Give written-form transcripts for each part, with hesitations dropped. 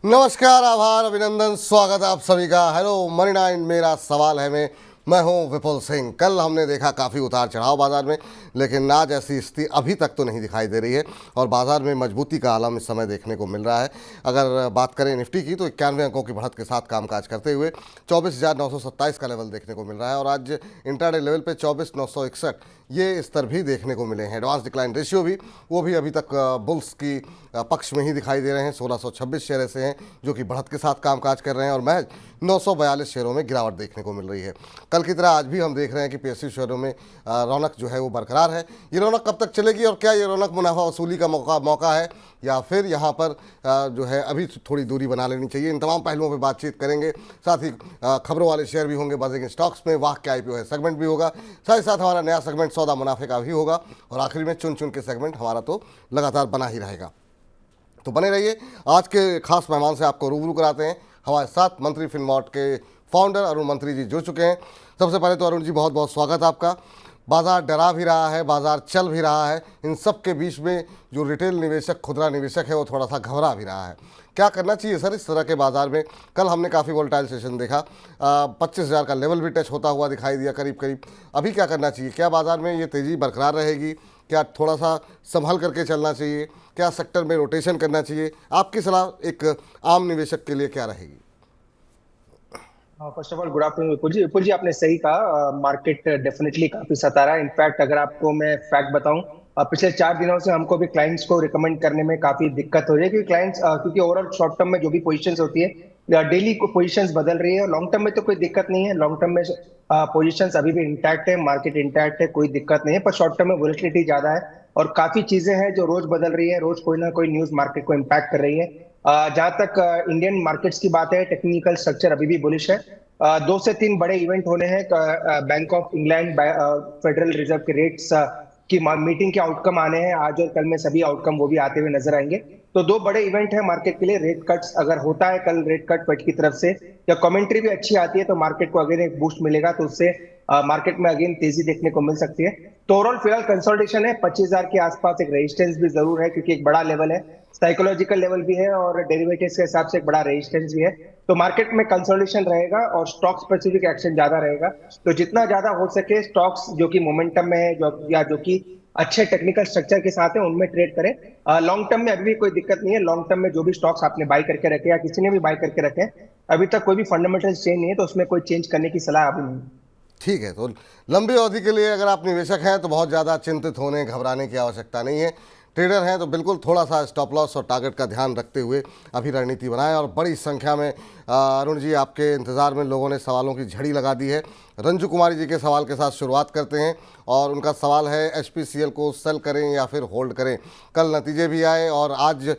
नमस्कार, आभार, अभिनंदन, स्वागत है आप सभी का। हेलो मनी 9 मेरा सवाल है मैं हूं विपुल सिंह। कल हमने देखा काफ़ी उतार चढ़ाव बाजार में, लेकिन आज ऐसी स्थिति अभी तक तो नहीं दिखाई दे रही है और बाजार में मजबूती का आलम इस समय देखने को मिल रहा है। अगर बात करें निफ्टी की तो 91 अंकों की बढ़त के साथ कामकाज करते हुए 24,927 का लेवल देखने को मिल रहा है और आज इंट्राडे लेवल पे 24,961 ये स्तर भी देखने को मिले हैं। एडवांस डिक्लाइन रेशियो भी वो भी अभी तक बुल्स की पक्ष में ही दिखाई दे रहे हैं। 1626 शेयर ऐसे हैं जो कि बढ़त के साथ कामकाज कर रहे हैं और महज 942 शेयरों में गिरावट देखने को मिल रही है। कल की तरह आज भी हम देख रहे हैं कि पीएसयू शेयरों में रौनक जो है वो बरकरार है। ये रौनक कब तक चलेगी और क्या ये रौनक मुनाफा वसूली का मौका है या फिर यहाँ पर जो है अभी थोड़ी दूरी बना लेनी चाहिए, इन तमाम पहलुओं पर बातचीत करेंगे। साथ ही खबरों वाले शेयर भी होंगे, बजेंगे स्टॉक्स में, वाह क्या IPO है सेगमेंट भी होगा, साथ ही साथ हमारा नया सेगमेंट सौदा मुनाफे का भी होगा और आखिरी में चुन चुन के सेगमेंट हमारा तो लगातार बना ही रहेगा। तो बने रहिए। आज के खास मेहमान से आपको रूबरू कराते हैं। हमारे साथ मंत्री फिनमार्ट के फाउंडर अरुण मंत्री जी जुड़ चुके हैं। सबसे पहले तो अरुण जी बहुत बहुत स्वागत आपका। बाजार डरा भी रहा है, बाजार चल भी रहा है, इन सब के बीच में जो रिटेल निवेशक, खुदरा निवेशक है वो थोड़ा सा घबरा भी रहा है। क्या करना चाहिए सर इस तरह के बाजार में? कल हमने काफ़ी वोलेटाइल सेशन देखा, 25,000 का लेवल भी टच होता हुआ दिखाई दिया करीब करीब। अभी क्या करना चाहिए? क्या बाजार में ये तेज़ी बरकरार रहेगी? क्या थोड़ा सा संभल करके चलना चाहिए? क्या सेक्टर में रोटेशन करना चाहिए? आपकी सलाह एक आम निवेशक के लिए क्या रहेगी? First of all good afternoon Vipul ji आपने सही कहा। मार्केट डेफिनेटली काफी सता रहा है। इनफैक्ट अगर आपको मैं फैक्ट बताऊं, पिछले 4 दिनों से हमको भी क्लाइंट्स को रिकमेंड करने में काफी दिक्कत हो रही है, क्योंकि क्लाइंट्स क्योंकि ओवरऑल शॉर्ट टर्म में जो भी पोजीशंस होती है डेली को पोजीशंस बदल रही है। लॉन्ग टर्म में तो कोई दिक्कत नहीं है, लॉन्ग टर्म में पोजीशंस अभी भी इंटैक्ट है, मार्केट इंटैक्ट है, कोई दिक्कत नहीं है। पर शॉर्ट टर्म में वोलेटिलिटी ज्यादा है और काफी चीजें हैं जो रोज बदल रही है, रोज कोई ना कोई न्यूज मार्केट को इम्पैक्ट कर रही है। जहां तक इंडियन मार्केट्स की बात है, टेक्निकल स्ट्रक्चर अभी भी बुलिश है। 2 से 3 बड़े इवेंट होने हैं। Bank of England, federal reserve के रेट्स की मीटिंग के आउटकम आने हैं आज और कल में, सभी आउटकम वो भी आते हुए नजर आएंगे। तो 2 बड़े इवेंट है मार्केट के लिए। रेट कट्स अगर होता है कल, रेट कट फेड की तरफ से या कमेंट्री भी अच्छी आती है तो मार्केट को अगेन एक बूस्ट मिलेगा, तो उससे मार्केट में अगेन तेजी देखने को मिल सकती है। तो ओवरऑल फिलहाल कंसोलिडेशन है। 25,000 के आसपास एक रेजिस्टेंस भी जरूर है, क्योंकि एक बड़ा लेवल है, साइकोलॉजिकल लेवल भी है और डेरिवेटिव्स के हिसाब से एक बड़ा रेजिस्टेंस भी है। तो मार्केट में कंसोलिडेशन रहेगा और स्टॉक स्पेसिफिक एक्शन ज्यादा रहेगा। तो जितना ज्यादा हो सके स्टॉक्स जो कि मोमेंटम में है, जो कि अच्छे टेक्निकल स्ट्रक्चर के साथ है, उनमें ट्रेड करें। लॉन्ग टर्म में अभी भी कोई दिक्कत नहीं है। लॉन्ग टर्म में जो भी स्टॉक्स आपने बाय करके रखे या किसी ने भी बाय करके रखे, अभी तक कोई भी फंडामेंटल चेंज नहीं है, तो उसमें कोई चेंज करने की सलाह अभी नहीं। ठीक है, तो लंबी अवधि के लिए अगर आप निवेशक हैं तो बहुत ज़्यादा चिंतित होने, घबराने की आवश्यकता नहीं है। ट्रेडर हैं तो बिल्कुल थोड़ा सा स्टॉप लॉस और टारगेट का ध्यान रखते हुए अभी रणनीति बनाएं। और बड़ी संख्या में अरुण जी आपके इंतज़ार में लोगों ने सवालों की झड़ी लगा दी है। रंजू कुमारी जी के सवाल के साथ शुरुआत करते हैं और उनका सवाल है HPCL को सेल करें या फिर होल्ड करें? कल नतीजे भी आए और आज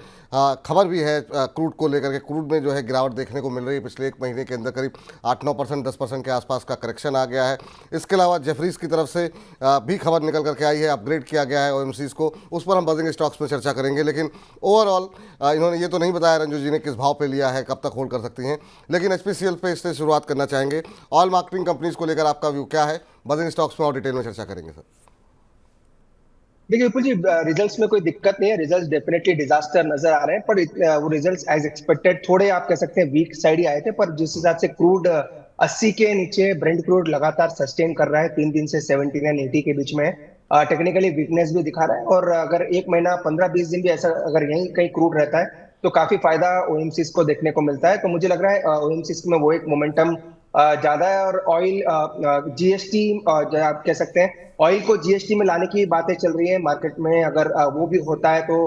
खबर भी है क्रूड को लेकर के। क्रूड में जो है गिरावट देखने को मिल रही है। पिछले 1 महीने के अंदर करीब 8-9%, 10% के आसपास का करेक्शन आ गया है। इसके अलावा जेफरीज की तरफ से भी खबर निकल करके आई है, अपग्रेड किया गया है OMCs को। उस पर हम बजेंगे स्टॉक्स में चर्चा करेंगे। लेकिन ओवरऑल इन्होंने ये तो नहीं बताया रंजू जी ने किस भाव पे लिया है, कब तक होल्ड कर सकती हैं, लेकिन HPCL पे इससे शुरुआत करना चाहेंगे। ऑयल मार्केटिंग कंपनीज को लेकर आपका व्यू क्या है? बजेंगे स्टॉक्स में और डिटेल में चर्चा करेंगे सर। देखिए विपुल जी, रिजल्ट्स में कोई दिक्कत नहीं है। रिजल्ट्स डेफिनेटली डिजास्टर नजर आ रहे हैं, पर वो रिजल्ट्स एज एक्सपेक्टेड थोड़े आप कह सकते हैं वीक साइड ही आए थे। पर जिस हिसाब से क्रूड 80 के नीचे, ब्रेंट क्रूड लगातार सस्टेन कर रहा है 3 दिन से 79-80 के बीच में, टेक्निकली वीकनेस भी दिखा रहा है। और अगर 1 महीना 15-20 दिन भी ऐसा अगर यहीं कहीं क्रूड रहता है तो काफी फायदा OMCs को देखने को मिलता है। तो मुझे लग रहा है OMCs में वो एक मोमेंटम ज्यादा है। और ऑयल GST आप कह सकते हैं, ऑयल को GST में लाने की बातें चल रही है मार्केट में। अगर वो भी होता है तो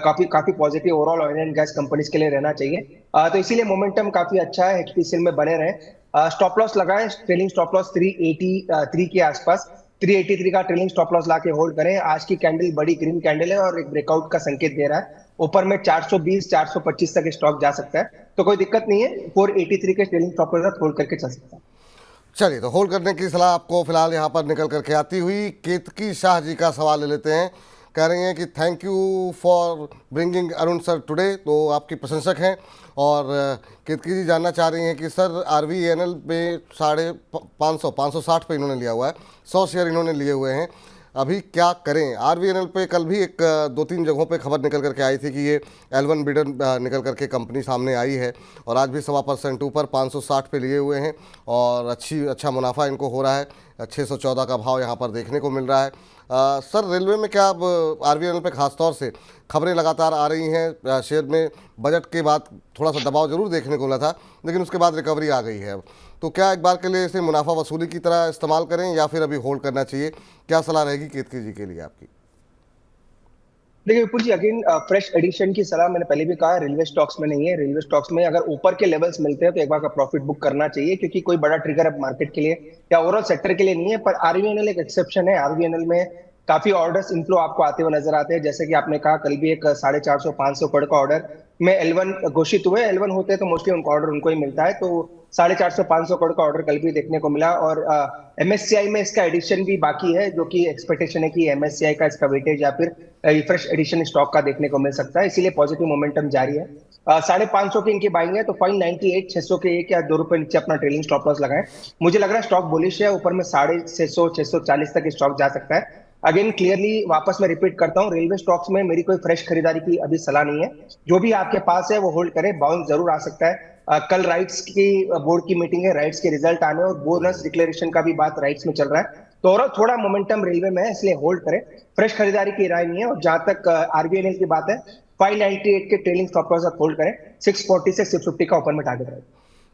काफी काफी positive overall oil and gas companies के लिए रहना चाहिए। तो इसीलिए मोमेंटम काफी अच्छा है। HPCL में बने रहे। स्टॉप लॉस लगाएं, ट्रेलिंग स्टॉप लॉस 383 के आसपास, 383 का ट्रेलिंग स्टॉप लॉस लाके होल्ड करें। आज की कैंडल बड़ी ग्रीन कैंडल है और एक ब्रेकआउट का संकेत दे रहा है। ऊपर में 420-425 तक स्टॉक जा सकता है, तो कोई दिक्कत नहीं है। 483 के ट्रेलिंग स्टॉप लॉस होल्ड करके चल सकता है। चलिए, तो होल्ड करने की सलाह आपको फिलहाल यहाँ पर निकल करके आती हुई। केतकी शाह जी का सवाल ले लेते हैं। कह रही हैं कि thank you for bringing Arun sir today, तो आपकी प्रशंसक हैं। और केतकी जी जानना चाह रही हैं कि सर RVNL में 560 पे इन्होंने लिया हुआ है, 100 शेयर इन्होंने लिए हुए हैं, अभी क्या करें? RVNL पे कल भी एक 2-3 जगहों पे खबर निकल करके आई थी कि ये L1 बिडर निकल करके कंपनी सामने आई है, और आज भी 1.25% ऊपर 560 पे लिए हुए हैं और अच्छा मुनाफा इनको हो रहा है। 614 का भाव यहाँ पर देखने को मिल रहा है। सर रेलवे में क्या अब RVNL पे खास तौर से खबरें लगातार आ रही हैं, शेयर में बजट के बाद थोड़ा सा दबाव जरूर देखने को मिला था, लेकिन उसके बाद रिकवरी आ गई है अब, तो क्या एक बार के लिए इसे मुनाफा वसूली की तरह इस्तेमाल करें या फिर अभी होल्ड करना चाहिए? क्या सलाह रहेगी केतकी जी के लिए आपकी? देखिए विपुल जी, अगेन फ्रेश एडिशन की सलाह मैंने पहले भी कहा, रेलवे स्टॉक्स में नहीं है। रेलवे स्टॉक्स में अगर ऊपर के लेवल्स मिलते हैं तो एक बार का प्रॉफिट बुक करना चाहिए, क्योंकि कोई बड़ा ट्रिगर अब मार्केट के लिए या ओवरऑल सेक्टर के लिए नहीं है। पर आरवीएनएल एक एक्सेप्शन है। आरवीएनएल में काफी ऑर्डर्स इनफ्लो आपको आते हुए नजर आते हैं। जैसे कि आपने कहा, कल भी एक 450-500 करोड़ का ऑर्डर में L1 घोषित हुए। L1 होते हैं तो मोस्टली उनका ऑर्डर उनको ही मिलता है, तो 450-500 करोड़ का ऑर्डर कल भी देखने को मिला। और MSCI में इसका एडिशन भी बाकी है, जो कि एक्सपेक्टेशन है कि MSCI का इसका वेटेज या फिर फ्रेश एडिशन स्टॉक का देखने को मिल सकता है, इसीलिए पॉजिटिव मोमेंटम जारी है। 550 की इनकी बाइंग है, तो 598, 600 के 1 या 2 रुपए नीचे अपना ट्रेलिंग स्टॉप लॉस लगाएं। मुझे लग रहा है स्टॉक बुलिश है, ऊपर में 650, 640 तक स्टॉक जा सकता है। अगेन क्लियरली वापस मैं रिपीट करता हूँ, रेलवे स्टॉक्स में मेरी कोई फ्रेश खरीदारी की अभी सलाह नहीं है। जो भी आपके पास है वो होल्ड करें, बाउंस जरूर आ सकता है। कल राइट्स की बोर्ड की मीटिंग है, राइट्स के रिजल्ट आने और बोनस डिक्लेरेशन का भी बात राइट्स में चल रहा है, तो और थोड़ा मोमेंटम रेलवे में है, इसलिए होल्ड करें। फ्रेश खरीदारी की राय नहीं है। और जहां तक आरबीएनएल की बात है, 598 के ट्रेलिंग स्टॉप लॉस होल्ड करें, 640 से 650 का ओपन में टारगेट रहे।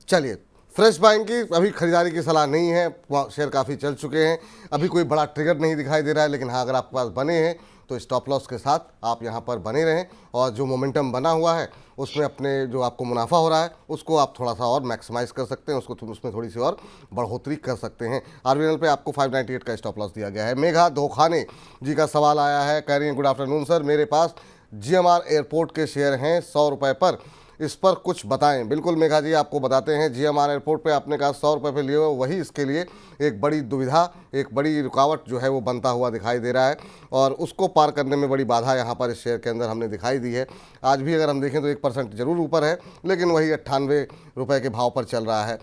चलिए, फ्रेश बाइंग की अभी खरीदारी की सलाह नहीं है, शेयर काफ़ी चल चुके हैं, अभी कोई बड़ा ट्रिगर नहीं दिखाई दे रहा है, लेकिन हाँ अगर आपके पास बने हैं तो स्टॉप लॉस के साथ आप यहाँ पर बने रहें, और जो मोमेंटम बना हुआ है उसमें अपने जो आपको मुनाफा हो रहा है उसको आप थोड़ा सा और मैक्सिमाइज कर सकते हैं, उसको उसमें थोड़ी सी और बढ़ोतरी कर सकते हैं। RVNL पे आपको 598 का स्टॉप लॉस दिया गया है। मेघा धोखाने जी का सवाल आया है, कह रही हैं गुड आफ्टरनून सर, मेरे पास GMR एयरपोर्ट के शेयर हैं 100 रुपये पर, इस पर कुछ बताएं। बिल्कुल मेघा जी, आपको बताते हैं। GMR एयरपोर्ट पे आपने कहा 100 रुपये पे लिए हुए, वही इसके लिए एक बड़ी दुविधा, एक बड़ी रुकावट जो है वो बनता हुआ दिखाई दे रहा है, और उसको पार करने में बड़ी बाधा यहाँ पर इस शेयर के अंदर हमने दिखाई दी है। आज भी अगर हम देखें तो 1% जरूर ऊपर है, लेकिन वही 98 रुपये के भाव पर चल रहा है।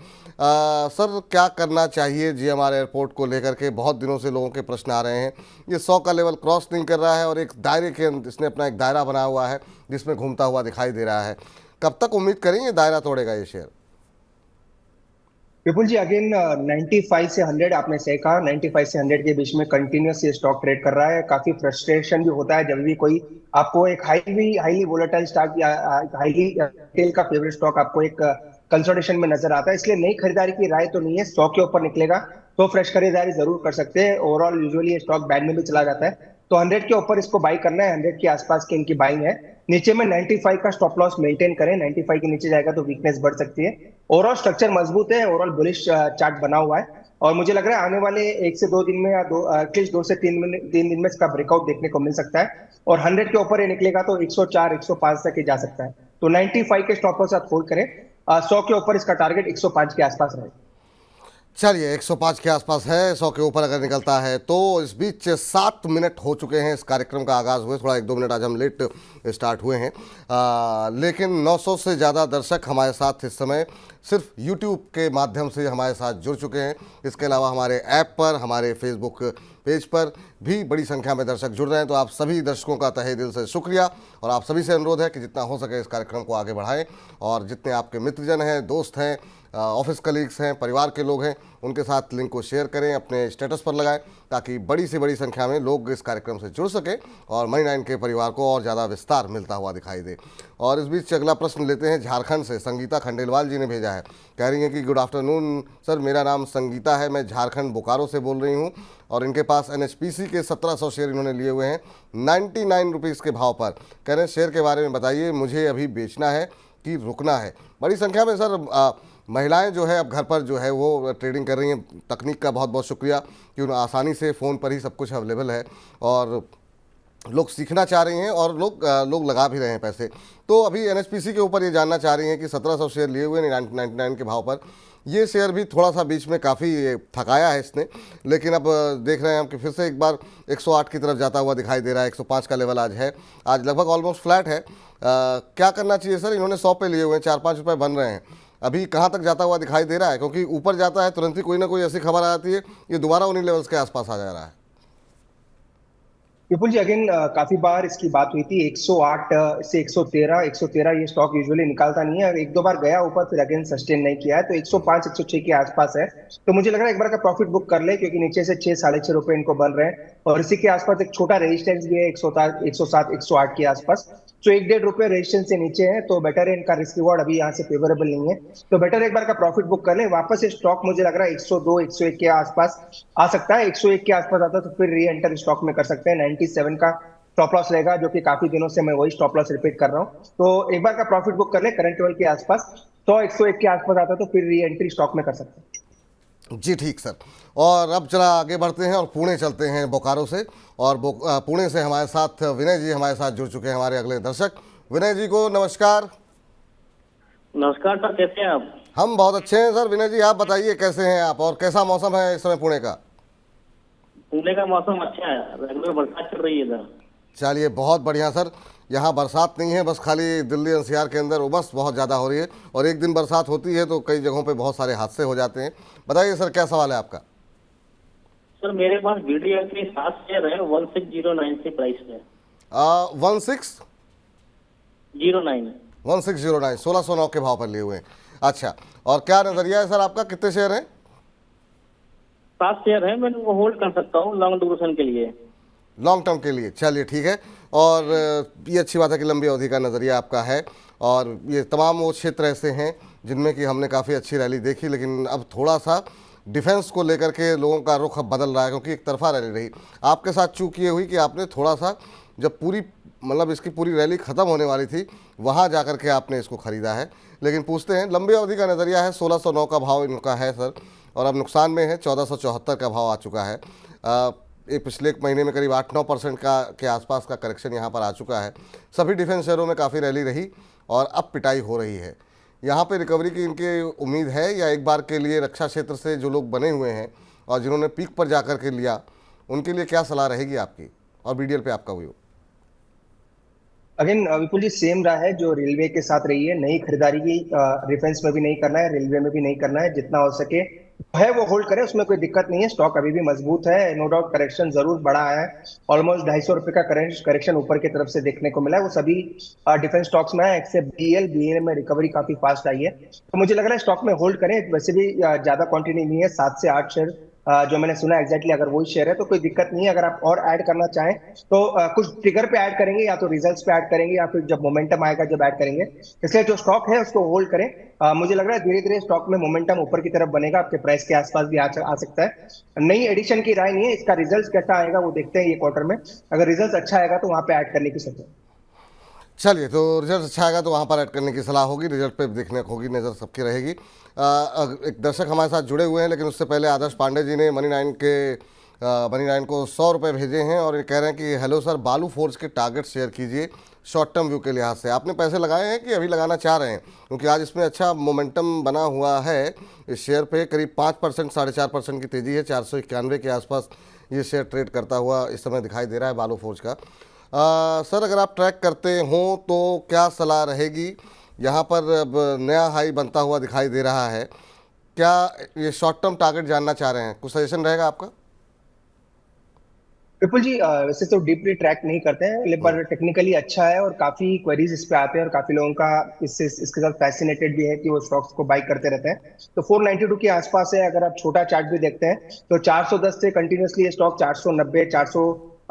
सर क्या करना चाहिए GMR एयरपोर्ट को लेकर के? बहुत दिनों से लोगों के प्रश्न आ रहे हैं, ये 100 का लेवल क्रॉस नहीं कर रहा है और एक दायरे के इसने अपना एक दायरा बना हुआ है जिसमें घूमता हुआ दिखाई दे रहा है, कब तक उम्मीद करें ये दायरा तोड़ेगा ये शेयर? विपुल जी, अगेन 95 से 100 आपने सही कहा, 95 से 100 के बीच में कंटिन्यूस ये स्टॉक ट्रेड कर रहा है। काफी फ्रस्ट्रेशन भी होता है जब भी कोई आपको एक हाईली वोलेटाइल स्टॉक या हाईली टेल का फेवरेट स्टॉक आपको एक कंसोलिडेशन में नजर आता है। इसलिए नई खरीदारी की राय तो नहीं है। 100 के ऊपर निकलेगा तो फ्रेश खरीदारी जरूर कर सकते हैं। ओवरऑल यूजुअली ये स्टॉक बैंड में भी चला जाता है, तो 100 के ऊपर इसको बाई करना है। 100 के आसपास की इनकी बाइंग है। नीचे में 95 का स्टॉप लॉस मेंटेन करें, 95 के नीचे जाएगा तो वीकनेस बढ़ सकती है। ओवरऑल स्ट्रक्चर मजबूत है, ओवरऑल बुलिश चार्ट बना हुआ है, और मुझे लग रहा है आने वाले 1 से 2 दिन में या एटलीस्ट 2 से 3 दिन में इसका ब्रेकआउट देखने को मिल सकता है। और 100 के ऊपर ये निकलेगा तो 104, 105 तक ही जा सकता है। तो 95 के स्टॉप लॉस आप होल्ड करें। 100 के ऊपर इसका टारगेट 105 के आसपास रहे। चलिए, 105 के आसपास है, 100 के ऊपर अगर निकलता है तो। इस बीच 7 मिनट हो चुके हैं इस कार्यक्रम का आगाज़ हुए, थोड़ा 1-2 मिनट आज हम लेट स्टार्ट हुए हैं, लेकिन 900 से ज़्यादा दर्शक हमारे साथ इस समय सिर्फ YouTube के माध्यम से हमारे साथ जुड़ चुके हैं। इसके अलावा हमारे ऐप पर, हमारे फेसबुक पेज पर भी बड़ी संख्या में दर्शक जुड़ रहे हैं, तो आप सभी दर्शकों का तहे दिल से शुक्रिया, और आप सभी से अनुरोध है कि जितना हो सके इस कार्यक्रम को आगे बढ़ाएं, और जितने आपके मित्रजन हैं, दोस्त हैं, ऑफिस कलीग्स हैं, परिवार के लोग हैं, उनके साथ लिंक को शेयर करें, अपने स्टेटस पर लगाएं, ताकि बड़ी से बड़ी संख्या में लोग इस कार्यक्रम से जुड़ सकें और मनी 9 के परिवार को और ज़्यादा विस्तार मिलता हुआ दिखाई दे। और इस बीच अगला प्रश्न लेते हैं, झारखंड से संगीता खंडेलवाल जी ने भेजा है, कह रही हैं कि गुड आफ्टरनून सर, मेरा नाम संगीता है, मैं झारखंड बोकारो से बोल रही हूँ, और इनके पास NHPC के 1700 शेयर इन्होंने लिए हुए हैं 99 रुपीज़ के भाव पर। कह रहे हैं शेयर के बारे में बताइए, मुझे अभी बेचना है कि रुकना है? बड़ी संख्या में सर महिलाएं जो है अब घर पर जो है वो ट्रेडिंग कर रही हैं। तकनीक का बहुत बहुत शुक्रिया कि उन्हें आसानी से फ़ोन पर ही सब कुछ अवेलेबल है, और लोग सीखना चाह रही हैं और लोग लगा भी रहे हैं पैसे। तो अभी एनएचपीसी के ऊपर ये जानना चाह रही हैं कि 1700 शेयर लिए हुए 99 के भाव पर, ये शेयर भी थोड़ा सा बीच में काफ़ी थकाया है इसने, लेकिन अब देख रहे हैं हम कि फिर से एक बार 108 की तरफ जाता हुआ दिखाई दे रहा है। 105 का लेवल आज है, आज लगभग ऑलमोस्ट फ्लैट है। क्या करना चाहिए सर? इन्होंने 100 पे लिए हुए हैं, 4-5 रुपये बन रहे हैं, अभी कहाँ तक जाता हुआ दिखाई दे रहा है? क्योंकि ऊपर जाता है तुरंत ही कोई ना कोई ऐसी खबर आ जाती है, ये दोबारा उन्हीं लेवल्स के आसपास आ जा रहा है। विपुल जी अगेन काफी बार इसकी बात हुई थी 108 से 113 ये स्टॉक यूजुअली निकालता नहीं है, और एक दो बार गया ऊपर फिर अगेन सस्टेन नहीं किया है, तो 105 106 के आसपास है। तो मुझे लग रहा है एक बार का प्रॉफिट बुक कर ले, क्योंकि नीचे से 6 साढ़े 6 रुपए इनको बन रहे हैं, और इसी के आसपास एक छोटा रेजिस्टेंस भी है 107 108 के आसपास। तो 1-1.5 रुपए रेजिस्टेंस से नीचे है, तो बेटर है, इनका रिस्क रिवॉर्ड अभी यहाँ से फेवरेबल नहीं है, तो बेटर एक बार का प्रॉफिट बुक कर ले। वापस ये स्टॉक मुझे लग रहा है 102 101 के आसपास आ सकता है, 101 के आसपास आता है तो फिर री एंटर स्टॉक में कर सकते हैं। 97 का स्टॉप लॉस रहेगा, जो कि काफी दिनों से मैं वही स्टॉप लॉस रिपीट कर रहा हूँ, तो एक बार का प्रॉफिट बुक कर ले करंट लेवल के आसपास। 100 101 के आसपास आता है तो फिर री एंट्री स्टॉक में कर सकते हैं। जी ठीक सर। और अब जरा आगे बढ़ते हैं और पुणे चलते हैं बोकारो से, और पुणे से हमारे साथ विनय जी हमारे साथ जुड़ चुके हैं, हमारे अगले दर्शक। विनय जी को नमस्कार। नमस्कार सर, कैसे हैं आप? हम बहुत अच्छे हैं सर। विनय जी आप बताइए कैसे हैं आप, और कैसा मौसम है इस समय पुणे का? पुणे का मौसम अच्छा है, रेगुलर बरसात चल रही है इधर। चलिए बहुत बढ़िया सर। यहाँ बरसात नहीं है, बस खाली दिल्ली एनसीआर के अंदर उमस बहुत ज़्यादा हो रही है, और एक दिन बरसात होती है तो कई जगहों पे बहुत सारे हादसे हो जाते हैं। बताइए सर क्या सवाल है आपका? सर मेरे पास वीडियो के 7 शेयर है, 1609 से प्राइस है। 1609 1609 के भाव पर लिए हुए हैं। अच्छा, और क्या नज़रिया है सर आपका, कितने शेयर हैं? 7 शेयर है, मैं वो होल्ड कर सकता हूँ लॉन्ग ड्यूरेशन के लिए। लॉन्ग टर्म के लिए, चलिए ठीक है। और ये अच्छी बात है कि लंबी अवधि का नज़रिया आपका है, और ये तमाम वो क्षेत्र ऐसे हैं जिनमें कि हमने काफ़ी अच्छी रैली देखी, लेकिन अब थोड़ा सा डिफेंस को लेकर के लोगों का रुख अब बदल रहा है, क्योंकि एक तरफा रैली रही। आपके साथ चूक ये हुई कि आपने थोड़ा सा, जब पूरी मतलब इसकी पूरी रैली ख़त्म होने वाली थी, वहाँ जा कर के आपने इसको ख़रीदा है। लेकिन पूछते हैं, लंबी अवधि का नज़रिया है, 1609 का भाव इनका है सर, और अब नुकसान में है, 1474 का भाव आ चुका है। ये पिछले एक महीने में करीब 8-9% का के आसपास का करेक्शन यहाँ पर आ चुका है। सभी डिफेंस शेयरों में काफ़ी रैली रही और अब पिटाई हो रही है। यहाँ पे रिकवरी की इनके उम्मीद है, या एक बार के लिए रक्षा क्षेत्र से जो लोग बने हुए हैं और जिन्होंने पीक पर जा कर के लिया, उनके लिए क्या सलाह रहेगी आपकी, और बीडीएल पे आपका व्यू? अगेन विपुल जी सेम रहा है जो रेलवे के साथ रही है, नई खरीदारी की डिफेंस में भी नहीं करना है, रेलवे में भी नहीं करना है, जितना हो सके है वो होल्ड करे, उसमें कोई दिक्कत नहीं है, स्टॉक अभी भी मजबूत है। नो डाउट करेक्शन जरूर बड़ा है, ऑलमोस्ट 250 रुपए का करेक्शन ऊपर की तरफ से देखने को मिला है, वो सभी डिफेंस स्टॉक्स में है एक्सेप्ट बीएल में रिकवरी काफी फास्ट आई है, तो मुझे लग रहा है स्टॉक में होल्ड करें। वैसे भी ज्यादा क्वांटिटी नहीं है, 7 से 8 शेयर जो मैंने सुना एग्जैक्टली, अगर वही शेयर है तो कोई दिक्कत नहीं है। अगर आप और ऐड करना चाहें तो कुछ ट्रिगर पे ऐड करेंगे, या तो रिजल्ट्स पे ऐड करेंगे, या फिर जब मोमेंटम आएगा जब ऐड करेंगे। इसलिए जो स्टॉक है उसको होल्ड करें। मुझे लग रहा है धीरे धीरे स्टॉक में मोमेंटम ऊपर की तरफ बनेगा, आपके प्राइस के आसपास भी आ सकता है। नई एडिशन की राय नहीं है, इसका रिजल्ट कैसा आएगा वो देखते हैं ये क्वार्टर में। अगर रिजल्ट अच्छा आएगा तो वहां पे ऐड करने की सोचें। चलिए, तो रिजल्ट अच्छा आएगा तो वहाँ पर ऐड करने की सलाह होगी, रिजल्ट पे देखने होगी, नज़र सबकी रहेगी। एक दर्शक हमारे साथ जुड़े हुए हैं, लेकिन उससे पहले आदर्श पांडे जी ने मनी नाइन को 100 रुपये भेजे हैं, और ये कह रहे हैं कि हेलो सर, बालू फोर्ज के टारगेट शेयर कीजिए शॉर्ट टर्म व्यू के लिहाज से। आपने पैसे लगाए हैं कि अभी लगाना चाह रहे हैं? क्योंकि आज इसमें अच्छा मोमेंटम बना हुआ है, इस शेयर पे करीब 5% 4.5% की तेज़ी है, 491 के आसपास ये शेयर ट्रेड करता हुआ इस समय दिखाई दे रहा है बालू फोर्ज का। सर अगर आप ट्रैक करते हो तो क्या सलाह रहेगी? यहाँ पर अब नया हाई बनता हुआ दिखाई दे रहा है, क्या ये शॉर्ट टर्म टारगेट जानना चाह रहे हैं? कुछ सजेशन रहेगा आपका? विपुल जी वैसे तो डीपली ट्रैक नहीं करते हैं, पर टेक्निकली अच्छा है और काफी क्वेरीज इस पे आते हैं, और काफी लोगों का इसके साथ फैसिनेटेड भी है कि वो स्टॉक्स को बाई करते रहते हैं। तो 492 के आसपास है। अगर आप छोटा चार्ट भी देखते हैं तो 410 से कंटिन्यूसली ये स्टॉक 490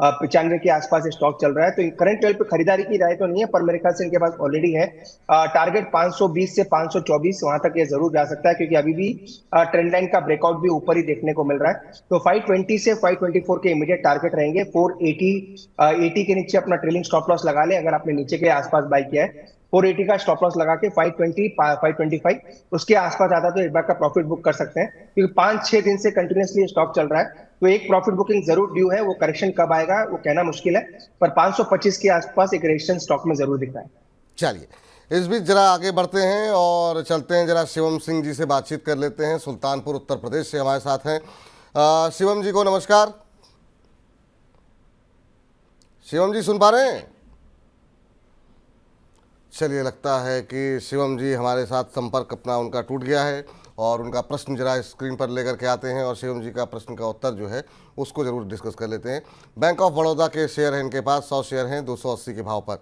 495 के आसपास स्टॉक चल रहा है, तो करंट लेवल पे खरीदारी की राय तो नहीं है, पर मेरे ख्याल से इनके पास ऑलरेडी है। टारगेट 520 से 524 वहां तक ये जरूर जा सकता है, क्योंकि अभी भी ट्रेंड लाइन का ब्रेकआउट भी ऊपर ही देखने को मिल रहा है। तो 520 से 524 के इमीडिएट टारगेट रहेंगे। 480 के नीचे अपना ट्रेलिंग स्टॉप लॉस लगा ले, अगर आपने नीचे के आसपास बाई किया है। 480 का स्टॉप लॉस लगा के 520 525 उसके आसपास आता तो एक बार का प्रॉफिट बुक कर सकते हैं, क्योंकि 5-6 दिन से कंटिन्यूसली स्टॉक चल रहा है, तो एक प्रॉफिट बुकिंग जरूर ड्यू है। वो करेक्शन कब आएगा वो कहना मुश्किल है, पर 525 के आसपास एक रेजिस्टेंस स्टॉक में जरूर दिख रहा है। चलिए इस बीच जरा आगे बढ़ते हैं और चलते हैं, जरा शिवम सिंह जी से बातचीत कर लेते हैं। सुल्तानपुर उत्तर प्रदेश से हमारे साथ हैं। शिवम जी को नमस्कार। शिवम जी सुन पा रहे हैं? चलिए लगता है कि शिवम जी हमारे साथ संपर्क अपना उनका टूट गया है, और उनका प्रश्न जरा स्क्रीन पर लेकर के आते हैं और शिवम जी का प्रश्न का उत्तर जो है उसको ज़रूर डिस्कस कर लेते हैं। बैंक ऑफ बड़ौदा के शेयर हैं इनके पास, 100 शेयर हैं 280 के भाव पर।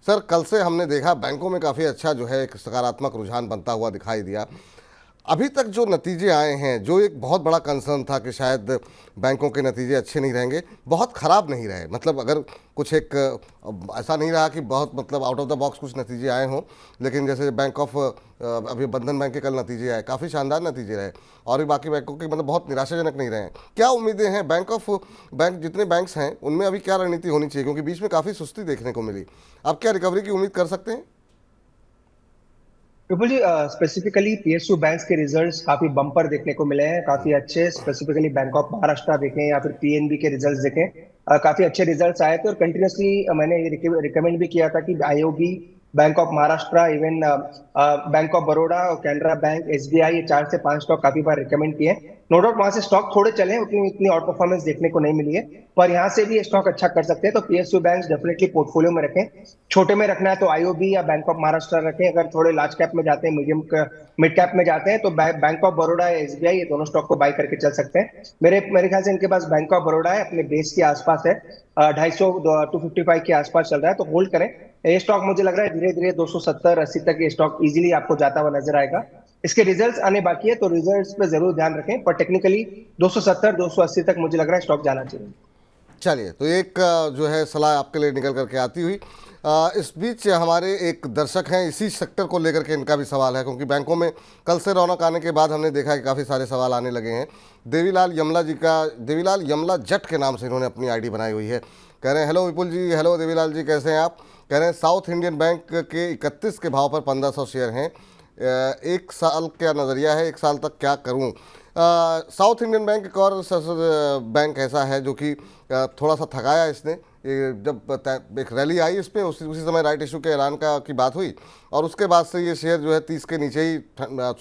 सर कल से हमने देखा बैंकों में काफ़ी अच्छा जो है एक सकारात्मक रुझान बनता हुआ दिखाई दिया। अभी तक जो नतीजे आए हैं, जो एक बहुत बड़ा कंसर्न था कि शायद बैंकों के नतीजे अच्छे नहीं रहेंगे, बहुत ख़राब नहीं रहे। मतलब अगर कुछ एक ऐसा नहीं रहा कि बहुत मतलब आउट ऑफ द बॉक्स कुछ नतीजे आए हों, लेकिन जैसे बैंक ऑफ अभी बंधन बैंक के कल नतीजे आए, काफ़ी शानदार नतीजे रहे, और भी बाकी बैंकों के मतलब बहुत निराशाजनक नहीं रहे। क्या उम्मीदें हैं बैंक जितने बैंक्स हैं उनमें अभी क्या रणनीति होनी चाहिए, क्योंकि बीच में काफ़ी सुस्ती देखने को मिली। अब क्या रिकवरी की उम्मीद कर सकते हैं? विपुल जी, स्पेसिफिकली पीएसयू बैंक्स के रिजल्ट्स काफी बम्पर देखने को मिले हैं, काफी अच्छे। स्पेसिफिकली बैंक ऑफ महाराष्ट्र देखें या फिर पीएनबी के रिजल्ट्स देखें, काफी अच्छे रिजल्ट्स आए थे। और कंटिन्यूसली मैंने रिकमेंड भी किया था कि IOB, bank of Maharashtra, even bank of Baroda और कैनरा बैंक, एसबीआई, ये 4 से 5 स्टॉक काफी बार रिकमेंड किए। नो डाउट वहां से स्टॉक थोड़े चले हैं, उतनी इतनी आउट परफॉर्मेंस देखने को नहीं मिली है, पर यहाँ से भी ये स्टॉक अच्छा कर सकते हैं। तो पीएसयू बैंक्स डेफिनेटली पोर्टफोलियो में रखें। छोटे में रखना है तो आईओबी या बैंक ऑफ महाराष्ट्र रखें। अगर थोड़े लार्ज कैप में जाते हैं, मिड कैप में जाते हैं, तो बैंक ऑफ बड़ौदा या एसबीआई, ये दोनों स्टॉक को बाय करके चल सकते हैं। मेरे ख्याल से इनके पास बैंक ऑफ बड़ौदा है, अपने बेस के आसपास है, 250-255 के आसपास चल रहा है, तो होल्ड करें। ये स्टॉक मुझे लग रहा है धीरे धीरे 270-80 तक ये स्टॉक इजीली आपको जाता हुआ नजर आएगा। इसके रिजल्ट्स आने बाकी है, तो रिजल्ट्स पे जरूर ध्यान रखें, पर टेक्निकली 270-280 तक मुझे लग रहा है स्टॉक जाना चाहिए। चलिए, तो एक जो है सलाह आपके लिए निकल करके आती हुई। इस बीच हमारे एक दर्शक हैं, इसी सेक्टर को लेकर के इनका भी सवाल है, क्योंकि बैंकों में कल से रौनक आने के बाद हमने देखा कि काफ़ी सारे सवाल आने लगे हैं। देवीलाल यमला जट के नाम से इन्होंने अपनी आईडी बनाई हुई है। कह रहे हैं हेलो विपुल जी। हेलो देवीलाल जी, कैसे हैं आप? कह रहे हैं साउथ इंडियन बैंक के 31 के भाव पर 1500 शेयर हैं, एक साल क्या नज़रिया है, एक साल तक क्या करूं? साउथ इंडियन बैंक एक और बैंक ऐसा है जो कि थोड़ा सा थकाया इसने। जब एक रैली आई इस पर, उसी समय राइट इशू के ऐलान की बात हुई, और उसके बाद से ये शेयर जो है 30 के नीचे ही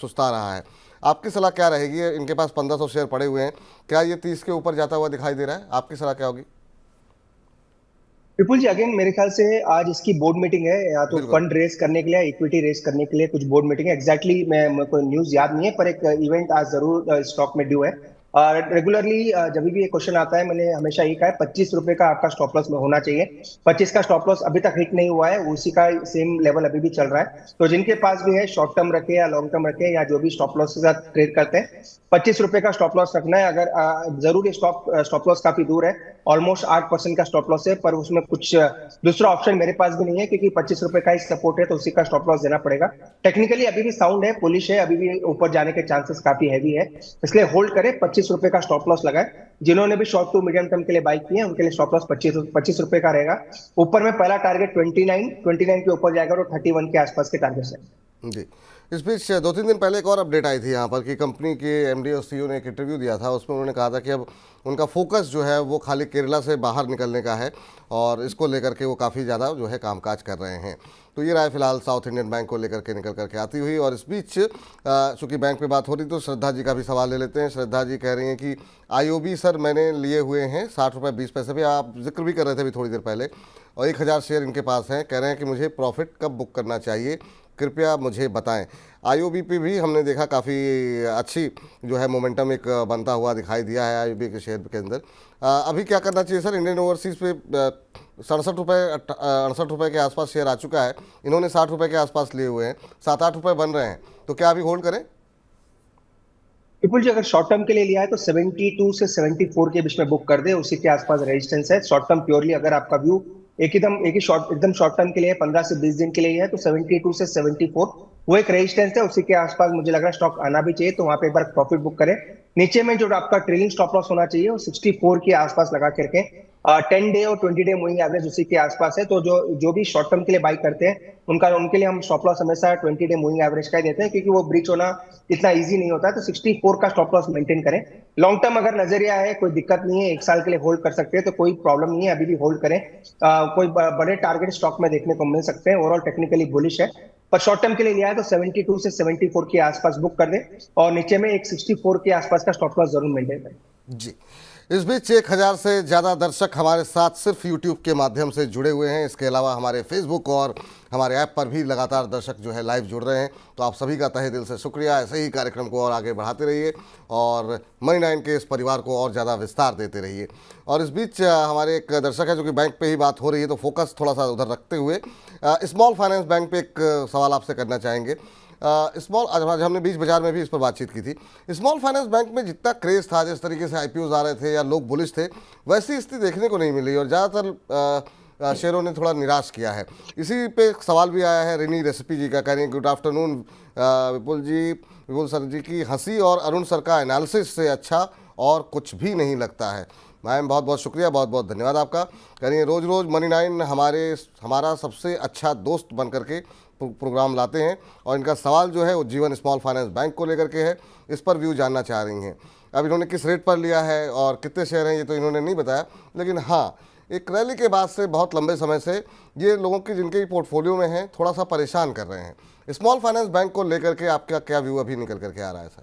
सुस्ता रहा है। आपकी सलाह क्या रहेगी? इनके पास 1500 शेयर पड़े हुए हैं, क्या ये 30 के ऊपर जाता हुआ दिखाई दे रहा है? आपकी सलाह क्या होगी? विपुल जी, अगेन मेरे ख्याल से आज इसकी बोर्ड मीटिंग है, या तो फंड रेस करने के लिए, इक्विटी रेस करने के लिए कुछ बोर्ड मीटिंग है। एग्जैक्टली मेरे को न्यूज याद नहीं है, पर एक इवेंट आज जरूर स्टॉक में ड्यू है। और रेगुलरली जब भी ये क्वेश्चन आता है, मैंने हमेशा ये कहा है 25 रुपए का आपका स्टॉप लॉस में होना चाहिए। 25 का स्टॉप लॉस अभी तक हिट नहीं हुआ है, उसी का सेम लेवल अभी भी चल रहा है। तो जिनके पास भी है, शॉर्ट टर्म रखे या लॉन्ग टर्म रखे, या जो भी स्टॉप लॉस के साथ ट्रेड करते हैं, 25 रुपए का स्टॉप लॉस रखना है। अगर जरूर ये स्टॉप लॉस काफी दूर है, ऑलमोस्ट 8% का स्टॉप लॉस है, पर उसमें कुछ दूसरा ऑप्शन मेरे पास भी नहीं है, क्योंकि 25 रुपए का ही सपोर्ट है, तो उसी का स्टॉप लॉस देना पड़ेगा। टेक्निकली अभी भी साउंड है, पुलिश है, अभी भी ऊपर जाने के चांसेस काफी हैवी है, इसलिए होल्ड करें। 25 रुपए का स्टॉप लॉस लगाए। जिन्होंने भी शॉर्ट टू मीडियम टर्म के लिए बाई किए हैं, उनके लिए स्टॉप लॉस 25 रुपए का रहेगा। ऊपर में पहला टारगेट 29 के ऊपर जाएगा, और 31 के आसपास के टारगेट है जी। इस बीच 2-3 दिन पहले एक और अपडेट आई थी यहाँ पर कि कंपनी के एमडी और सीईओ ने एक इंटरव्यू दिया था, उसमें उन्होंने कहा था कि अब उनका फोकस जो है वो खाली केरला से बाहर निकलने का है, और इसको लेकर के वो काफ़ी ज़्यादा जो है कामकाज कर रहे हैं। तो ये राय फिलहाल साउथ इंडियन बैंक को लेकर के निकल करके आती हुई। और इस बीच चूँकि बैंक पे बात हो रही, तो श्रद्धा जी का भी सवाल ले लेते हैं। श्रद्धा जी कह रही हैं कि आईओबी सर मैंने लिए हुए हैं 60 रुपये 20 पैसे भी, आप जिक्र भी कर रहे थे अभी थोड़ी देर पहले, और 1000 शेयर इनके पास हैं। कह रहे हैं कि मुझे प्रॉफिट कब बुक करना चाहिए, कृपया मुझे बताएं। आईओबी पे भी हमने देखा काफ़ी अच्छी जो है मोमेंटम एक बनता हुआ दिखाई दिया है आईओबी के शेयर के अंदर। अभी क्या करना चाहिए सर? इंडियन ओवरसीज़ पे 68 रुपये के आसपास शेयर आ चुका है, इन्होंने 60 रुपये के आसपास लिए हुए हैं, 7-8 रुपये बन रहे हैं, तो क्या अभी होल्ड करें? विपुल जी, अगर शॉर्ट टर्म के लिए लिया है तो 72 से 74 के बीच में बुक कर दे, उसी के आसपास रेजिस्टेंस है। शॉर्ट टर्म प्योरली अगर आपका व्यू एकदम शॉर्ट टर्म के लिए 15 से 20 दिन के लिए है, तो 72 से 74 वो एक रेजिस्टेंस है, उसी के आसपास मुझे लग रहा है स्टॉक आना भी चाहिए, तो वहां पे एक बार प्रॉफिट बुक करें। नीचे में जो आपका ट्रेलिंग स्टॉप लॉस होना चाहिए वो 64 के आसपास लगा करके 10 डे और 20 डे मूविंग एवरेज उसी के आसपास है। तो जो जो भी शॉर्ट टर्म के लिए बाई करते हैं उनके लिए हम स्टॉप लॉस हमेशा 20 डे मूविंग एवरेज का ही देते हैं, क्योंकि वो ब्रीच होना इतना इजी नहीं होता है। तो 64 का स्टॉप लॉस मेंटेन करें। लॉन्ग टर्म अगर नजरिया है, कोई दिक्कत नहीं है, 1 साल के लिए होल्ड कर सकते हैं, तो कोई प्रॉब्लम नहीं है, अभी भी होल्ड करें। कोई बड़े टारगेट स्टॉक में देखने को मिल सकते हैं। ओवरऑल टेक्निकली बुलिश है, पर शॉर्ट टर्म के लिए लिया है तो 72 से 74 के आसपास बुक कर दे और नीचे में एक 64 के आसपास का स्टॉप लॉस जरूर मेंटेन करें। जी, इस बीच 1000 से ज़्यादा दर्शक हमारे साथ सिर्फ यूट्यूब के माध्यम से जुड़े हुए हैं। इसके अलावा हमारे फेसबुक और हमारे ऐप पर भी लगातार दर्शक जो है लाइव जुड़ रहे हैं। तो आप सभी का तहे दिल से शुक्रिया। ऐसे ही कार्यक्रम को और आगे बढ़ाते रहिए और मनी 9 के इस परिवार को और ज़्यादा विस्तार देते रहिए। और इस बीच हमारे एक दर्शक है जो कि बैंक पे ही बात हो रही है, तो फोकस थोड़ा सा उधर रखते हुए स्मॉल फाइनेंस बैंक पे एक सवाल आपसे करना चाहेंगे। आज हमने बीच बाजार में भी इस पर बातचीत की थी। स्मॉल फाइनेंस बैंक में जितना क्रेज था, जिस तरीके से आईपीओज आ रहे थे या लोग बुलिश थे, वैसी स्थिति देखने को नहीं मिली और ज़्यादातर शेयरों ने थोड़ा निराश किया है। इसी पे एक सवाल भी आया है रेनी रेसिपी जी का, कह रहे हैं गुड आफ्टरनून विपुल सर जी की हंसी और अरुण सर का एनालिसिस से अच्छा और कुछ भी नहीं लगता है। मैम बहुत बहुत शुक्रिया, बहुत बहुत धन्यवाद आपका। कह रही है रोज़ रोज़ मनी 9 हमारा सबसे अच्छा दोस्त बन करके प्रोग्राम लाते हैं और इनका सवाल जो है वो जीवन स्मॉल फाइनेंस बैंक को लेकर के है। इस पर व्यू जानना चाह रही हैं। अब इन्होंने किस रेट पर लिया है और कितने शेयर हैं ये तो इन्होंने नहीं बताया, लेकिन हाँ, एक रैली के बाद से बहुत लंबे समय से ये लोगों की जिनके पोर्टफोलियो में हैं थोड़ा सा परेशान कर रहे हैं। स्मॉल फाइनेंस बैंक को लेकर के आपका क्या व्यू अभी निकल करके आ रहा है सर?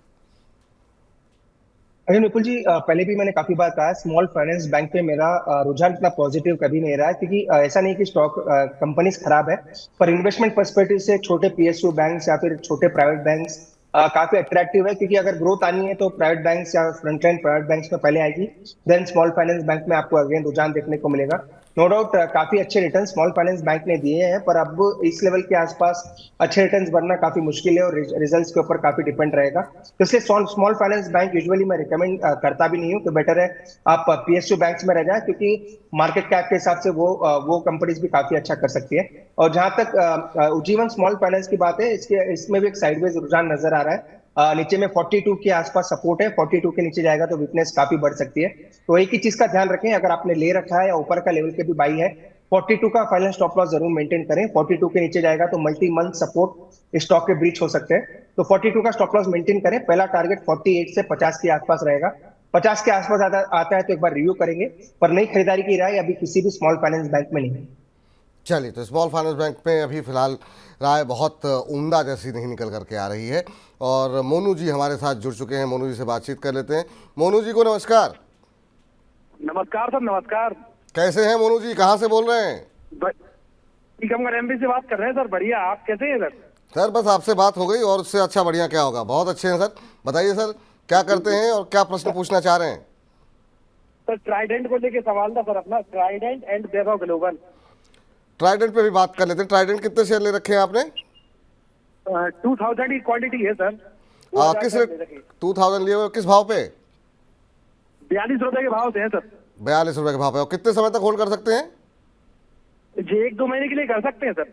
अरे विपुल जी, पहले भी मैंने काफी बार कहा, स्मॉल फाइनेंस बैंक पे मेरा रुझान इतना पॉजिटिव कभी नहीं रहा है, क्योंकि ऐसा नहीं कि स्टॉक कंपनीज खराब है, पर इन्वेस्टमेंट पर्सपेक्टिव से छोटे पीएसयू बैंक्स या फिर छोटे प्राइवेट बैंक्स काफी अट्रैक्टिव है। क्योंकि अगर ग्रोथ आनी है तो प्राइवेट बैंक्स या फ्रंटलाइन प्राइवेट बैंक्स में पहले आएगी, देन स्मॉल फाइनेंस बैंक में आपको अगेन रुझान देखने को मिलेगा। नो डाउट काफी अच्छे रिटर्न स्मॉल फाइनेंस बैंक ने दिए हैं, पर अब इस लेवल के आसपास अच्छे रिटर्न्स बनना काफी मुश्किल है और रिजल्ट्स के ऊपर काफी डिपेंड रहेगा। तो इसलिए स्मॉल फाइनेंस बैंक यूजुअली मैं रिकमेंड करता भी नहीं हूँ, तो बेटर है आप पीएसयू बैंक्स में रह जाए, क्योंकि मार्केट कैप के हिसाब से वो कंपनीज भी काफी अच्छा कर सकती है। और जहां तक उज्जीवन स्मॉल फाइनेंस की बात है, इसमें भी एक साइडवेज रुझान नजर आ रहा है। नीचे में 42 के आसपास सपोर्ट है, 42 के नीचे जाएगा तो वीकनेस काफी बढ़ सकती है। तो एक ही चीज का ध्यान रखें, अगर आपने ले रखा है या ऊपर का लेवल के भी बाई है, 42 का फाइनल स्टॉप लॉस जरूर मेंटेन करें। 42 के नीचे जाएगा तो मल्टी मंथ सपोर्ट स्टॉक के ब्रीच हो सकते हैं। तो 42 का स्टॉप लॉस मेंटेन करें। पहला टारगेट 48 से 50 के आसपास रहेगा। 50 के आसपास आता है तो एक बार रिव्यू करेंगे, पर नई खरीदारी की राय अभी किसी भी स्मॉल फाइनेंस बैंक में नहीं है। चलिए, तो स्मॉल फाइनेंस बैंक में अभी फिलहाल राय बहुत उम्दा जैसी नहीं निकल करके आ रही है। और मोनू जी हमारे साथ जुड़ चुके हैं, मोनू जी से बातचीत कर लेते हैं। मोनू जी को नमस्कार। नमस्कार सर, नमस्कार। कैसे हैं मोनू जी, कहाँ से बोल रहे हैं? टीकमगढ़ एमपी से बात कर रहे हैं सर। बढ़िया, आप कैसे हैं सर? सर बस आपसे बात हो गई और उससे अच्छा बढ़िया क्या होगा। बहुत अच्छे हैं सर। बताइए सर, क्या करते हैं और क्या प्रश्न पूछना चाह रहे हैं? सर ट्राइडेंट को लेके सवाल था सर अपना, Trident and Vaibhav global. Trident पे भी बात कर लेते हैं। ट्राइडेंट कितने शेयर ले रखे हैं आपने? 2000 की क्वांटिटी है सर। किस रेट? 2000 लिए हुए, किस भाव पे? 42 रुपए के भाव से है सर। 42 रुपए के भाव पे। और कितने समय तक होल्ड कर सकते हैं? जी 1-2 महीने के लिए कर सकते हैं सर।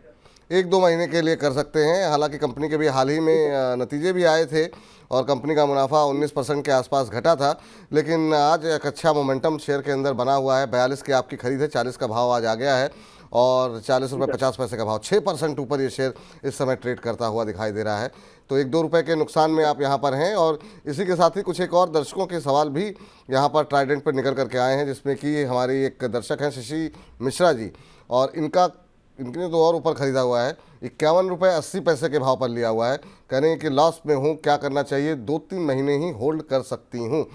1-2 महीने के लिए कर सकते हैं। हालांकि कंपनी के भी हाल ही में नतीजे भी आए थे और कंपनी का मुनाफा 19% के आसपास घटा था, लेकिन आज एक अच्छा मोमेंटम शेयर के अंदर बना हुआ है। 42 की आपकी खरीद है, 40 का भाव आज आ गया है और 40 रुपये 50 पैसे का भाव, 6% ऊपर ये शेयर इस समय ट्रेड करता हुआ दिखाई दे रहा है। तो 1-2 रुपये के नुकसान में आप यहाँ पर हैं। और इसी के साथ ही कुछ एक और दर्शकों के सवाल भी यहाँ पर ट्राइडेंट पर निकल करके आए हैं, जिसमें कि हमारी एक दर्शक हैं शशि मिश्रा जी, और इनने तो और ऊपर खरीदा हुआ है, 51 रुपये 80 पैसे के भाव पर लिया हुआ है। कह रहे हैं कि लॉस में हूँ, क्या करना चाहिए? 2-3 महीने ही होल्ड कर सकती हूँ।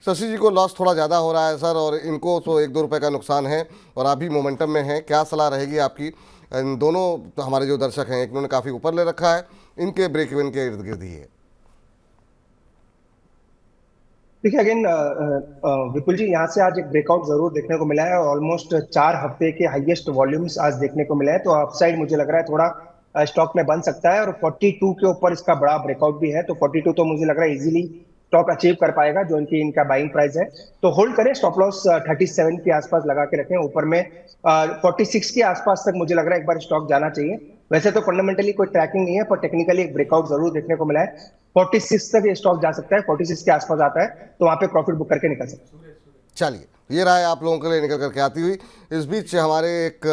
शशि जी को लॉस थोड़ा ज़्यादा हो रहा है सर, और इनको तो 1-2 रुपये का नुकसान है और अभी मोमेंटम में है। क्या सलाह रहेगी आपकी? इन दोनों तो हमारे जो दर्शक हैं, एक उन्होंने काफ़ी ऊपर ले रखा है, इनके ब्रेक इवन के इर्द गिर्द ही है। देखिए अगेन विपुल जी, यहाँ से आज एक ब्रेकआउट जरूर देखने को मिला है और ऑलमोस्ट 4 हफ्ते के हाईएस्ट वॉल्यूम्स आज देखने को मिला है। तो अपसाइड मुझे लग रहा है थोड़ा स्टॉक में बन सकता है और 42 के ऊपर इसका बड़ा ब्रेकआउट भी है। तो 42 तो मुझे लग रहा है इजीली स्टॉक अचीव कर पाएगा, जो इनका बाइंग प्राइस है। तो होल्ड करें, स्टॉप लॉस 37 के आसपास लगा के रखें। ऊपर में 46 के आसपास तक मुझे लग रहा है एक बार स्टॉक जाना चाहिए। वैसे तो फंडामेंटली कोई ट्रैकिंग नहीं है, पर टेक्निकली एक ब्रेकआउट जरूर देखने को मिला है। 46 तक ये स्टॉक जा सकता है, 46 के आसपास आता है तो वहां पे प्रॉफिट बुक करके निकल सकते हैं। चलिए, ये राय आप लोगों के लिए निकल करके आती हुई। इस बीच हमारे एक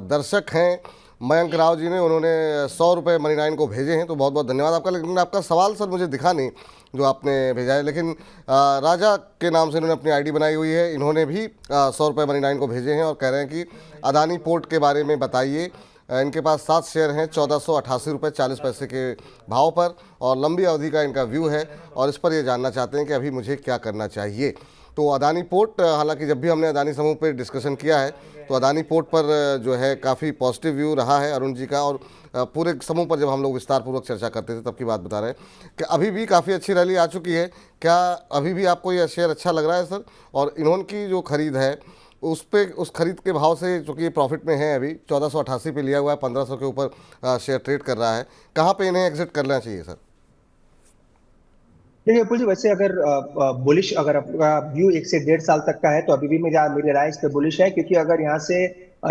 दर्शक हैं मयंक राव जी ने, उन्होंने 100 रुपये मनी9 को भेजे हैं, तो बहुत बहुत धन्यवाद आपका। लेकिन आपका सवाल सर मुझे दिखा नहीं जो आपने भेजा है, लेकिन राजा के नाम से इन्होंने अपनी आईडी बनाई हुई है, इन्होंने भी 100 रुपये मनी9 को भेजे हैं और कह रहे हैं कि अदानी पोर्ट के बारे में बताइए। इनके पास 7 शेयर हैं 1488 रुपये 40 पैसे के भाव पर, और लंबी अवधि का इनका व्यू है, और इस पर ये जानना चाहते हैं कि अभी मुझे क्या करना चाहिए। तो अदानी पोर्ट, हालांकि जब भी हमने अदानी समूह पर डिस्कशन किया है तो अदानी पोर्ट पर जो है काफ़ी पॉजिटिव व्यू रहा है अरुण जी का, और पूरे समूह पर जब हम लोग विस्तार पूर्वक चर्चा करते थे तब की बात बता रहे हैं कि अभी भी काफ़ी अच्छी रैली आ चुकी है। क्या अभी भी आपको यह शेयर अच्छा लग रहा है सर? और इन्होंने जो खरीद है उस पे, उस खरीद के भाव से, चूँकि ये प्रॉफिट में है, अभी 1488 पे लिया हुआ है, 1500 के ऊपर शेयर ट्रेड कर रहा है, कहाँ पे इन्हें एग्जिट करना चाहिए सर? देखिए विपुल जी, वैसे अगर बुलिश, अगर आपका व्यू 1 से 1.5 साल तक का है तो अभी भी मेरी राय इस पे बुलिश है, क्योंकि अगर यहाँ से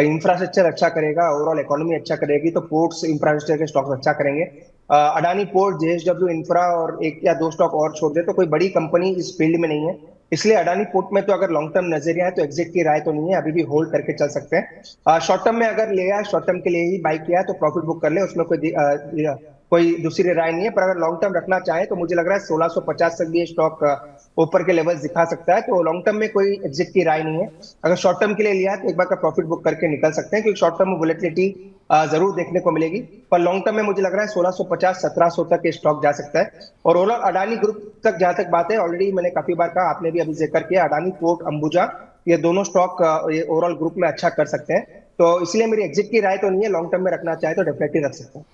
इंफ्रास्ट्रक्चर अच्छा करेगा, ओवरऑल इकोनॉमी अच्छा करेगी, तो पोर्ट्स इंफ्रास्ट्रक्चर के स्टॉक्स अच्छा करेंगे। अडानी पोर्ट, जेएसडब्ल्यू इंफ्रा और 1 या 2 स्टॉक और छोड़ दे तो कोई बड़ी कंपनी इस फील्ड में नहीं है। इसलिए अडानी पोर्ट में तो अगर लॉन्ग टर्म नजरिया है तो एग्जिट की राय तो नहीं है, अभी भी होल्ड करके चल सकते हैं। शॉर्ट टर्म में अगर लिया है, शॉर्ट टर्म के लिए ही बाई किया है तो प्रॉफिट बुक कर ले, उसमें कोई दूसरी राय नहीं है। पर अगर लॉन्ग टर्म रखना चाहे तो मुझे लग रहा है 1650 तक भी ये स्टॉक ऊपर के लेवल दिखा सकता है, तो लॉन्ग टर्म में कोई एग्जिट की राय नहीं है। अगर शॉर्ट टर्म के लिए लिया है तो एक बार का प्रॉफिट बुक करके निकल सकते हैं, क्योंकि शॉर्ट टर्म में वोलेटिलिटी जरूर देखने को मिलेगी, पर लॉन्ग टर्म में मुझे लग रहा है 1650-1700 तक ये स्टॉक जा सकता है। और ओवरऑल अडानी ग्रुप तक जहां तक बात है, ऑलरेडी मैंने काफी बार कहा, आपने भी अभी जिक्र किया, अडानी पोर्ट, अंबुजा, ये दोनों स्टॉक ये ओवरऑल ग्रुप में अच्छा कर सकते हैं। तो इसलिए मेरी एग्जिट की राय तो नहीं है, लॉन्ग टर्म में रखना चाहे तो डेफिनेटली रख सकते हैं।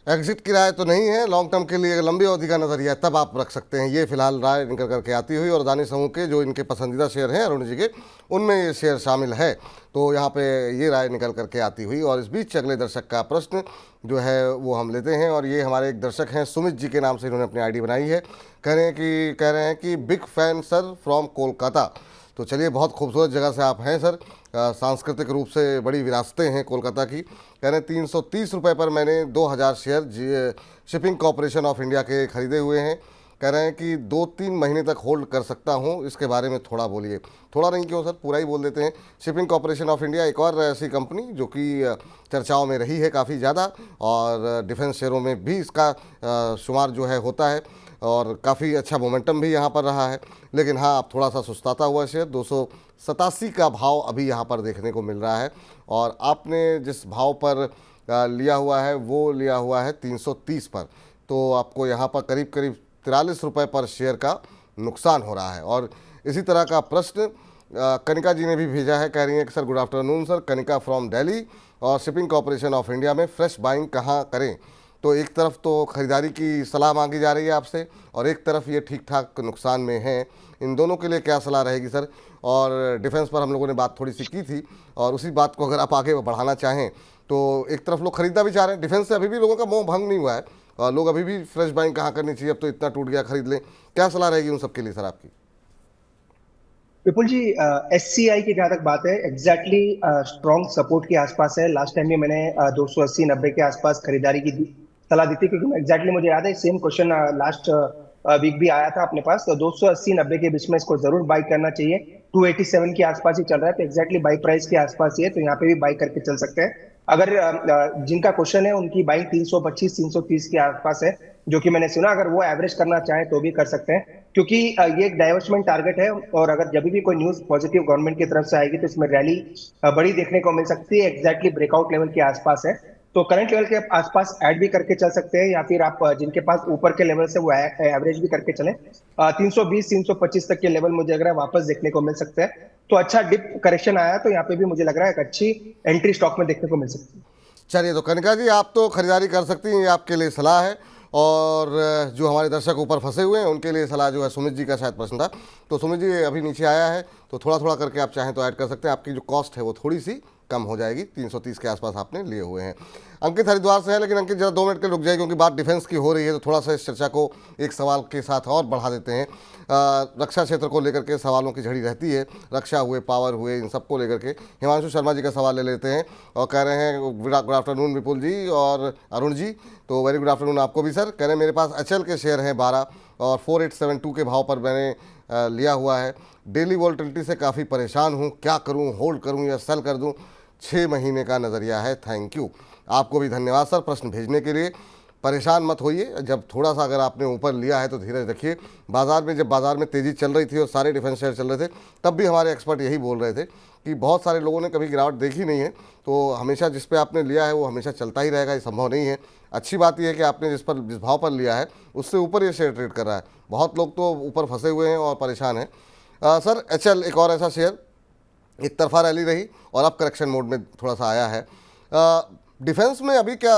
एग्जिट की राय तो नहीं है, लॉन्ग टर्म के लिए लंबी अवधि का नजरिया है तब आप रख सकते हैं, ये फिलहाल राय निकल करके आती हुई। और अदानी समूह के जो इनके पसंदीदा शेयर हैं अरुण जी के, उनमें ये शेयर शामिल है, तो यहाँ पे ये राय निकल करके आती हुई। और इस बीच अगले दर्शक का प्रश्न जो है वो हम लेते हैं, और ये हमारे एक दर्शक हैं सुमित जी के नाम से, इन्होंने अपनी आईडी बनाई है, कह रहे हैं कि big fan sir from Kolkata. तो चलिए, बहुत खूबसूरत जगह से आप हैं सर, सांस्कृतिक रूप से बड़ी विरासतें हैं कोलकाता की। कह रहे हैं 330 रुपये पर मैंने 2000 share shipping corporation of India के खरीदे हुए हैं। कह रहे हैं कि 2-3 महीने तक होल्ड कर सकता हूं, इसके बारे में थोड़ा बोलिए। थोड़ा नहीं क्यों सर, पूरा ही बोल देते हैं। शिपिंग कॉरपोरेशन ऑफ इंडिया एक और ऐसी कंपनी जो कि चर्चाओं में रही है काफ़ी ज़्यादा, और डिफेंस शेयरों में भी इसका शुमार जो है होता है, और काफ़ी अच्छा मोमेंटम भी यहाँ पर रहा है। लेकिन हाँ, अब थोड़ा सा सुस्ताता हुआ शेयर, 287 का भाव अभी यहाँ पर देखने को मिल रहा है, और आपने जिस भाव पर लिया हुआ है वो लिया हुआ है 330 पर, तो आपको यहाँ पर करीब करीब 43 रुपये पर शेयर का नुकसान हो रहा है। और इसी तरह का प्रश्न कनिका जी ने भी भेजा है, कह रही हैं कि sir good afternoon sir, Kanika from Delhi, और शिपिंग कॉरपोरेशन ऑफ इंडिया में फ्रेश बाइंग कहाँ करें? तो एक तरफ तो ख़रीदारी की सलाह मांगी जा रही है आपसे, और एक तरफ ये ठीक ठाक नुकसान में है, इन दोनों के लिए क्या सलाह रहेगी सर? और डिफेंस पर हम लोगों ने बात थोड़ी सी की थी, और उसी बात को अगर आप आगे बढ़ाना चाहें तो एक तरफ लोग खरीदना भी चाह रहे हैं, डिफेंस से अभी भी लोगों का मोह भंग नहीं हुआ है, और लोग अभी भी फ्रेश बाइंग कहाँ करनी चाहिए, अब तो इतना टूट गया खरीद लें, क्या सलाह रहेगी उन सबके लिए सर आपकी? विपुल जी, SCI की जहां तक बात है, एग्जैक्टली स्ट्रॉन्ग सपोर्ट के आसपास है। लास्ट टाइम भी मैंने 280-90 के आसपास खरीदारी की सलाह दी थी, क्योंकि एग्जैक्टली मुझे याद है सेम क्वेश्चन लास्ट वीक भी आया था अपने पास। तो 280-90 के बीच में इसको जरूर बाई करना चाहिए। 287 के आसपास ही चल रहा है, तो एग्जैक्टली बाई प्राइस के आसपास ही है, तो यहाँ पे भी बाई करके चल सकते हैं। अगर जिनका क्वेश्चन है उनकी बाइंग 325-330 के आसपास है, जो कि मैंने सुना, अगर वो एवरेज करना चाहे तो भी कर सकते हैं, क्योंकि ये एक डाइवर्समेंट टारगेट है, और अगर जब भी कोई न्यूज पॉजिटिव गवर्नमेंट की तरफ से आएगी तो इसमें रैली बड़ी देखने को मिल सकती है। एग्जैक्टली ब्रेकआउट लेवल के आसपास है, तो करंट लेवल के आसपास ऐड भी करके चल सकते हैं, या फिर आप जिनके पास ऊपर के लेवल से वो एवरेज भी करके चलें। 320-325 तक के लेवल मुझे लग रहा है वापस देखने को मिल सकते हैं। तो अच्छा डिप करेक्शन आया, तो यहाँ पे भी मुझे लग रहा है एक अच्छी एंट्री स्टॉक में देखने को मिल सकती है। चलिए, तो कनिका जी आप तो खरीदारी कर सकती हैं, ये आपके लिए सलाह है, और जो हमारे दर्शक ऊपर फंसे हुए हैं उनके लिए सलाह जो है, सुमित जी का शायद प्रश्न था, तो सुमित जी अभी नीचे आया है, तो थोड़ा थोड़ा करके आप चाहें तो ऐड कर सकते हैं, आपकी जो कॉस्ट है वो थोड़ी सी कम हो जाएगी। 330 के आसपास आपने लिए हुए हैं। अंकित हरिद्वार से है, लेकिन अंकित जरा 2 मिनट के रुक जाए, क्योंकि बात डिफेंस की हो रही है, तो थोड़ा सा इस चर्चा को एक सवाल के साथ और बढ़ा देते हैं। रक्षा क्षेत्र को लेकर के सवालों की झड़ी रहती है, रक्षा हुए, पावर हुए, इन सब को लेकर के। हिमांशु शर्मा जी का सवाल ले लेते हैं, और कह रहे हैं गुड आफ्टरनून विपुल जी और अरुण जी, तो वेरी गुड आफ्टरनून आपको भी सर। कह रहे हैं मेरे पास HL के शेयर हैं 12, और 4872 के भाव पर मैंने लिया हुआ है। डेली वॉलेटिलिटी से काफ़ी परेशान हूँ, क्या करूँ, होल्ड करूँ या सेल कर दूँ। 6 महीने का नज़रिया है। Thank you. आपको भी धन्यवाद सर प्रश्न भेजने के लिए। परेशान मत होइए, जब थोड़ा सा अगर आपने ऊपर लिया है तो धीरज रखिए। बाज़ार में जब बाज़ार में तेज़ी चल रही थी और सारे डिफेंस शेयर चल रहे थे, तब भी हमारे एक्सपर्ट यही बोल रहे थे कि बहुत सारे लोगों ने कभी गिरावट देखी नहीं है, तो हमेशा जिस पे आपने लिया है वो हमेशा चलता ही रहेगा, ये संभव नहीं है। अच्छी बात यह है कि आपने जिस भाव पर लिया है उससे ऊपर ये शेयर ट्रेड कर रहा है। बहुत लोग तो ऊपर फंसे हुए हैं और परेशान हैं। सर HL एक और ऐसा शेयर, एक तरफा रैली रही और अब करेक्शन मोड में थोड़ा सा आया है। डिफेंस में अभी क्या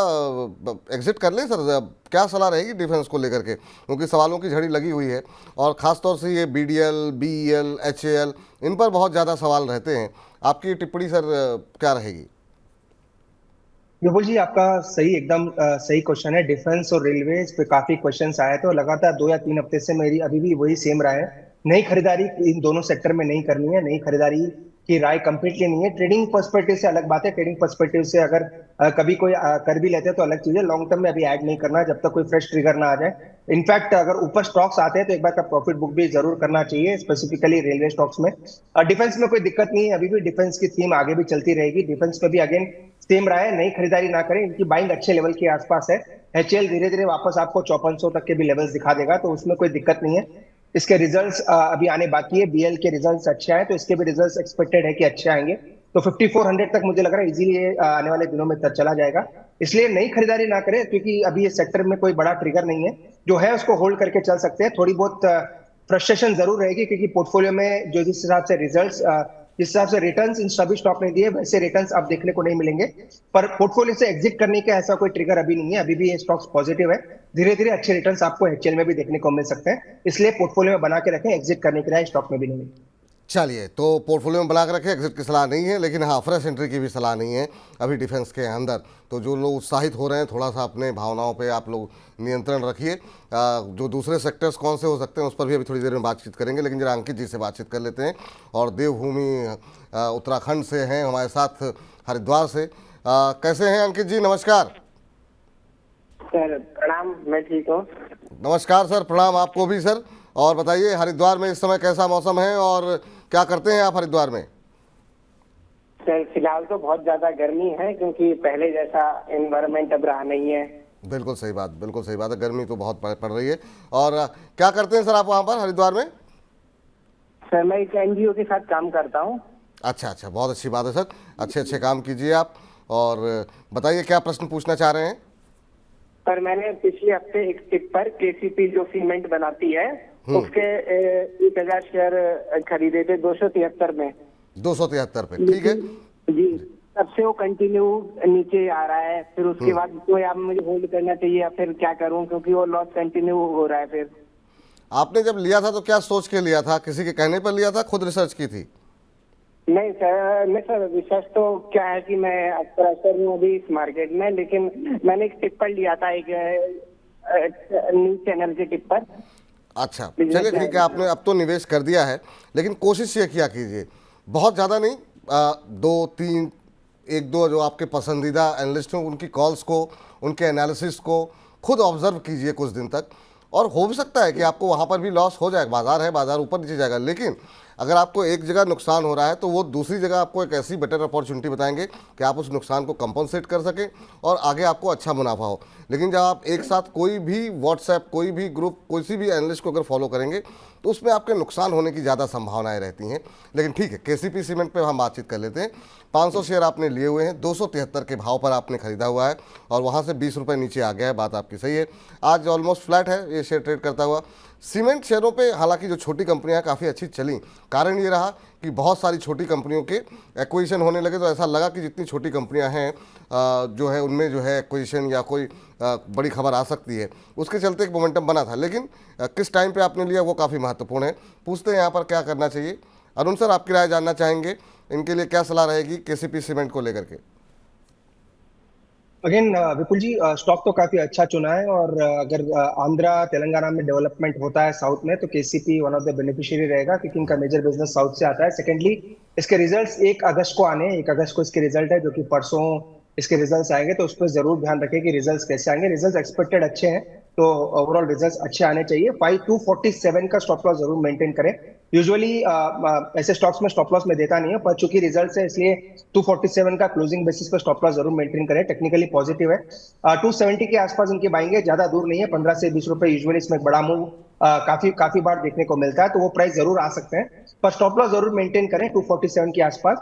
एग्जिट कर लें सर? क्या सलाह रहेगी डिफेंस को लेकर के, क्योंकि सवालों की झड़ी लगी हुई है और ख़ासतौर से ये BDL, BEL, HAL इन पर बहुत ज़्यादा सवाल रहते हैं। आपकी टिप्पणी सर क्या रहेगी? विपुल जी, आपका सही एकदम सही क्वेश्चन है। डिफेंस और रेलवेज पे काफी क्वेश्चंस आए थे और लगातार 2 या 3 हफ्ते से मेरी अभी भी वही सेम राय है। नई खरीदारी इन दोनों सेक्टर में नहीं करनी है। नई खरीदारी की राय कंप्लीटली नहीं है। ट्रेडिंग पर्सपेक्टिव से अलग बात है। ट्रेडिंग पर्सपेक्टिव से अगर कभी कोई कर भी लेते हैं तो अलग चीज है। लॉन्ग टर्म में अभी ऐड नहीं करना जब तक कोई फ्रेश ट्रिगर ना आ जाए। इनफैक्ट अगर ऊपर स्टॉक्स आते हैं तो एक बार का प्रॉफिट बुक भी जरूर करना चाहिए, स्पेसिफिकली रेलवे स्टॉक्स में। डिफेंस में कोई दिक्कत नहीं है, अभी भी डिफेंस की थीम आगे भी चलती रहेगी। डिफेंस पे भी अगेन सेम राय है, नई खरीदारी ना करें। इनकी बाइंग अच्छे लेवल के आसपास है। HL धीरे धीरे वापस आपको 5400 तक के भी लेवल्स दिखा देगा, तो उसमें कोई दिक्कत नहीं है। इसके रिजल्ट्स अभी आने बाकी है। BL के रिजल्ट्स अच्छे आए तो इसके भी रिजल्ट्स एक्सपेक्टेड है कि अच्छे आएंगे। तो 5400 तक मुझे लग रहा है इजीली आने वाले दिनों में तक चला जाएगा। इसलिए नई खरीदारी ना करें, क्योंकि अभी ये सेक्टर में कोई बड़ा ट्रिगर नहीं है। जो है उसको होल्ड करके चल सकते हैं। थोड़ी बहुत फ्रस्ट्रेशन जरूर रहेगी, क्योंकि पोर्टफोलियो में जो जिस हिसाब से रिजल्ट्स, जिस हिसाब से रिटर्न्स इन सभी स्टॉक ने दिए, वैसे रिटर्न्स अब देखने को नहीं मिलेंगे। पर पोर्टफोलियो से एग्जिट करने का ऐसा कोई ट्रिगर अभी नहीं है। अभी भी ये स्टॉक्स पॉजिटिव है। धीरे धीरे अच्छे रिटर्न्स आपको HL में भी देखने को मिल सकते हैं। इसलिए पोर्टफोलियो में बना के रखें, एग्जिट करने के लिए स्टॉक में भी नहीं। चलिए, तो पोर्टफोलियो में बना के रखें, एग्जिट की सलाह नहीं है, लेकिन हाँ फ्रेश एंट्री की भी सलाह नहीं है अभी डिफेंस के अंदर। तो जो लोग उत्साहित हो रहे हैं, थोड़ा सा अपने भावनाओं पे आप लोग नियंत्रण रखिए। जो दूसरे सेक्टर्स कौन से हो सकते हैं उस पर भी अभी थोड़ी देर में बातचीत करेंगे, लेकिन जरा अंकित जी से बातचीत कर लेते हैं। और देवभूमि उत्तराखंड से हैं हमारे साथ, हरिद्वार से। कैसे हैं अंकित जी? नमस्कार सर। प्रणाम, मैं ठीक हूँ। नमस्कार सर, प्रणाम आपको भी सर। और बताइए, हरिद्वार में इस समय कैसा मौसम है और क्या करते हैं आप हरिद्वार में? सर फिलहाल तो बहुत ज्यादा गर्मी है, क्योंकि पहले जैसा एनवायरनमेंट अब रहा नहीं है। बिल्कुल सही बात, बिल्कुल सही बात है। गर्मी तो बहुत पड़ रही है। और क्या करते हैं सर आप वहाँ पर हरिद्वार में? सर मैं एक NGO के साथ काम करता हूँ। अच्छा अच्छा, बहुत अच्छी बात है सर। अच्छे अच्छे काम कीजिए आप। और बताइए क्या प्रश्न पूछना चाह रहे हैं? सर मैंने पिछले हफ्ते एक टिप पर KCP जो सीमेंट बनाती है उसके 1000 शेयर खरीदे थे 273 में। 273 पे, ठीक है जी। तब से वो कंटिन्यू नीचे आ रहा है। फिर उसके बाद तो या मुझे होल्ड करना चाहिए या फिर क्या करूं, क्योंकि वो लॉस कंटिन्यू हो रहा है। फिर आपने जब लिया था तो क्या सोच के लिया था? किसी के कहने पर लिया था, खुद रिसर्च की थी? नहीं सर, रिसर्च तो क्या है कि मैं फ्रेशर हूँ अभी इस मार्केट में, लेकिन मैंने एक टिप पर लिया था, एक न्यूज चैनल के टिप पर। अच्छा चलिए ठीक है, आपने अब तो निवेश कर दिया है, लेकिन कोशिश ये किया कीजिए, बहुत ज़्यादा नहीं, 2-3 1-2 जो आपके पसंदीदा एनालिस्ट हों उनकी कॉल्स को, उनके एनालिसिस को खुद ऑब्जर्व कीजिए कुछ दिन तक। और हो भी सकता है कि आपको वहाँ पर भी लॉस हो जाए, बाजार है, बाजार ऊपर नीचे जाएगा, लेकिन अगर आपको एक जगह नुकसान हो रहा है तो वो दूसरी जगह आपको एक ऐसी बेटर अपॉर्चुनिटी बताएंगे कि आप उस नुकसान को कंपनसेट कर सकें और आगे आपको अच्छा मुनाफा हो। लेकिन जब आप एक साथ कोई भी व्हाट्सएप, कोई भी ग्रुप, कोई भी एनालिस्ट को अगर फॉलो करेंगे तो उसमें आपके नुकसान होने की ज़्यादा संभावनाएं रहती हैं। लेकिन ठीक है, KCP सीमेंट पे हम बातचीत कर लेते हैं। 500 शेयर आपने लिए हुए हैं, 273 के भाव पर आपने खरीदा हुआ है और वहाँ से 20 रुपये नीचे आ गया है, बात आपकी सही है। आज ऑलमोस्ट फ्लैट है ये शेयर ट्रेड करता हुआ। सीमेंट शेयरों पे हालांकि जो छोटी कंपनियां काफ़ी अच्छी चली, कारण ये रहा कि बहुत सारी छोटी कंपनियों के एक्विजिशन होने लगे, तो ऐसा लगा कि जितनी छोटी कंपनियां हैं जो है उनमें जो है एक्विजिशन या कोई बड़ी खबर आ सकती है, उसके चलते एक मोमेंटम बना था। लेकिन किस टाइम पे आपने लिया वो काफ़ी महत्वपूर्ण है। पूछते हैं यहाँ पर क्या करना चाहिए। अरुण सर, आपकी राय जानना चाहेंगे, इनके लिए क्या सलाह रहेगी KCP सीमेंट को लेकर के? अगेन विपुल जी, स्टॉक तो काफी अच्छा चुना है और अगर आंध्रा तेलंगाना में डेवलपमेंट होता है साउथ में, तो KCP one of the beneficiary रहेगा, क्योंकि इनका मेजर बिजनेस साउथ से आता है। सेकेंडली, इसके रिजल्ट्स 1 अगस्त को आने हैं। 1 अगस्त को इसके रिजल्ट है, जो कि परसों इसके रिजल्ट्स आएंगे, तो उस पर जरूर ध्यान रखें कि रिजल्ट्स कैसे आएंगे। रिजल्ट्स एक्सपेक्टेड अच्छे हैं। तो ओवरऑल रिजल्ट्स अच्छे आने चाहिए। 5247 का स्टॉप लॉस जरूर मेंटेन करें। यूजुअली ऐसे स्टॉक्स में स्टॉप लॉस में देता नहीं है, पर चूंकि रिजल्ट है इसलिए 247 का क्लोजिंग बेसिस पर स्टॉप लॉस जरूर मेंटेन करें। टेक्निकली पॉजिटिव है। 270 के आसपास इनकी बाइंग है, ज्यादा दूर नहीं है, 15 से 20 रुपए यूजुअली इसमें एक बड़ा मूव काफी काफी बार देखने को मिलता है, तो वो प्राइस जरूर आ सकते हैं, पर स्टॉप लॉस जरूर मेंटेन करें 247 के आसपास।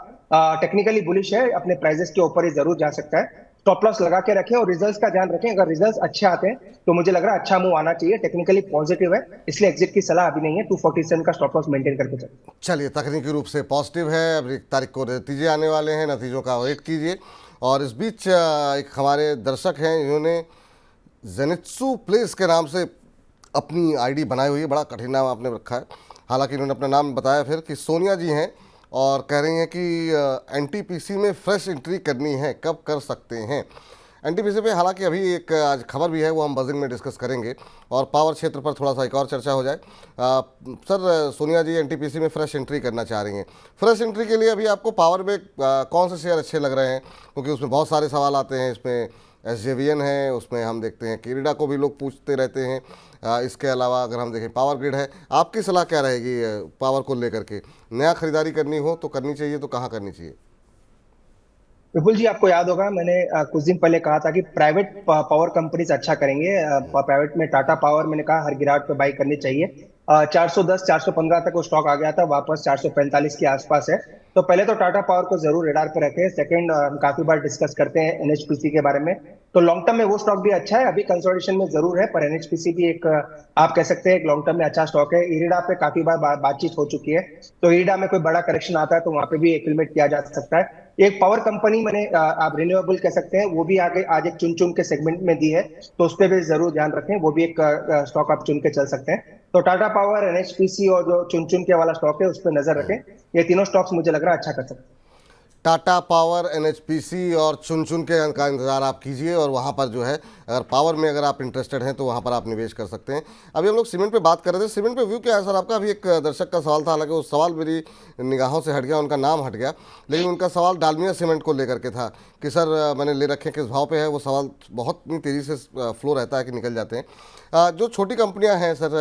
टेक्निकली बुलिश है, अपने प्राइसेस के ऊपर ही जरूर जा सकता है। स्टॉप लॉस लगा के रखें और रिजल्ट्स का ध्यान रखें। अगर रिजल्ट्स अच्छे आते हैं तो मुझे लग रहा है अच्छा मूव आना चाहिए। टेक्निकली पॉजिटिव है, इसलिए एग्जिट की सलाह अभी नहीं है। 247 का स्टॉप लॉस मेंटेन करके चलें। चलिए, तकनीकी रूप से पॉजिटिव है। अब 1 तारीख को नतीजे आने वाले हैं, नतीजों का वेट कीजिए। और इस बीच एक हमारे दर्शक हैं, इन्होंने जेनित्सु प्लेस के नाम से अपनी आईडी बनाई हुई है। बड़ा कठिन नाम आपने रखा है। हालांकि इन्होंने अपना नाम बताया फिर कि सोनिया जी हैं और कह रही हैं कि एनटीपीसी में फ्रेश एंट्री करनी है, कब कर सकते हैं एनटीपीसी पे। हालांकि अभी एक आज खबर भी है, वो हम बजिंग में डिस्कस करेंगे। और पावर क्षेत्र पर थोड़ा सा एक और चर्चा हो जाए। सर, सोनिया जी एनटीपीसी में फ्रेश एंट्री करना चाह रही हैं। फ्रेश एंट्री के लिए अभी आपको पावर में कौन से शेयर अच्छे लग रहे हैं? क्योंकि उसमें बहुत सारे सवाल आते हैं। इसमें SJVN है, उसमें हम देखते हैं किरीडा को भी लोग पूछते रहते हैं। इसके अलावा अगर हम देखें पावर ग्रिड है। आपकी सलाह क्या रहेगी पावर को लेकर के? नया खरीदारी करनी हो तो करनी चाहिए, तो कहाँ करनी चाहिए? विपुल जी, आपको याद होगा मैंने कुछ दिन पहले कहा था कि प्राइवेट पावर कंपनीज अच्छा करेंगे। प्राइवेट में टाटा पावर मैंने कहा हर गिरावट पे बाई करनी चाहिए। 410 415 तक वो स्टॉक आ गया था, वापस 445 के आसपास है। तो पहले तो टाटा पावर को जरूर रडार पे रखें। सेकंड, हम काफी बार डिस्कस करते हैं NHPC के बारे में, तो लॉन्ग टर्म में वो स्टॉक भी अच्छा है। अभी कंसोलिडेशन में जरूर है, पर NHPC भी एक आप कह सकते हैं एक लॉन्ग टर्म में अच्छा स्टॉक है। इरिडा पे काफी बार बातचीत हो चुकी है, तो इरिडा में कोई बड़ा करेक्शन आता है तो वहां पे भी एक्यूमुलेट किया जा सकता है। एक पावर कंपनी मैंने आप रिन्यूएबल कह सकते हैं, वो भी आगे आज एक चुन चुन के सेगमेंट में दी है, तो उस पर भी जरूर ध्यान रखें। वो भी एक स्टॉक आप चुन के चल सकते हैं। तो टाटा पावर, NHPC और जो चुन चुन के वाला स्टॉक है उस पर नजर रखें। ये तीनों स्टॉक्स मुझे लग रहा है अच्छा कर सकते हैं। टाटा पावर, NHPC और चुन चुन के का इंतज़ार आप कीजिए। और वहाँ पर जो है, अगर पावर में अगर आप इंटरेस्टेड हैं तो वहाँ पर आप निवेश कर सकते हैं। अभी हम लोग सीमेंट पे बात कर रहे थे। सीमेंट पे व्यू क्या है सर आपका? अभी एक दर्शक का सवाल था, हालांकि वो सवाल मेरी निगाहों से हट गया, उनका नाम हट गया, लेकिन उनका सवाल डालमिया सीमेंट को लेकर के था कि सर मैंने ले रखे किस भाव पे है। वो सवाल बहुत तेज़ी से फ्लो रहता है कि निकल जाते हैं। जो छोटी कंपनियां हैं सर,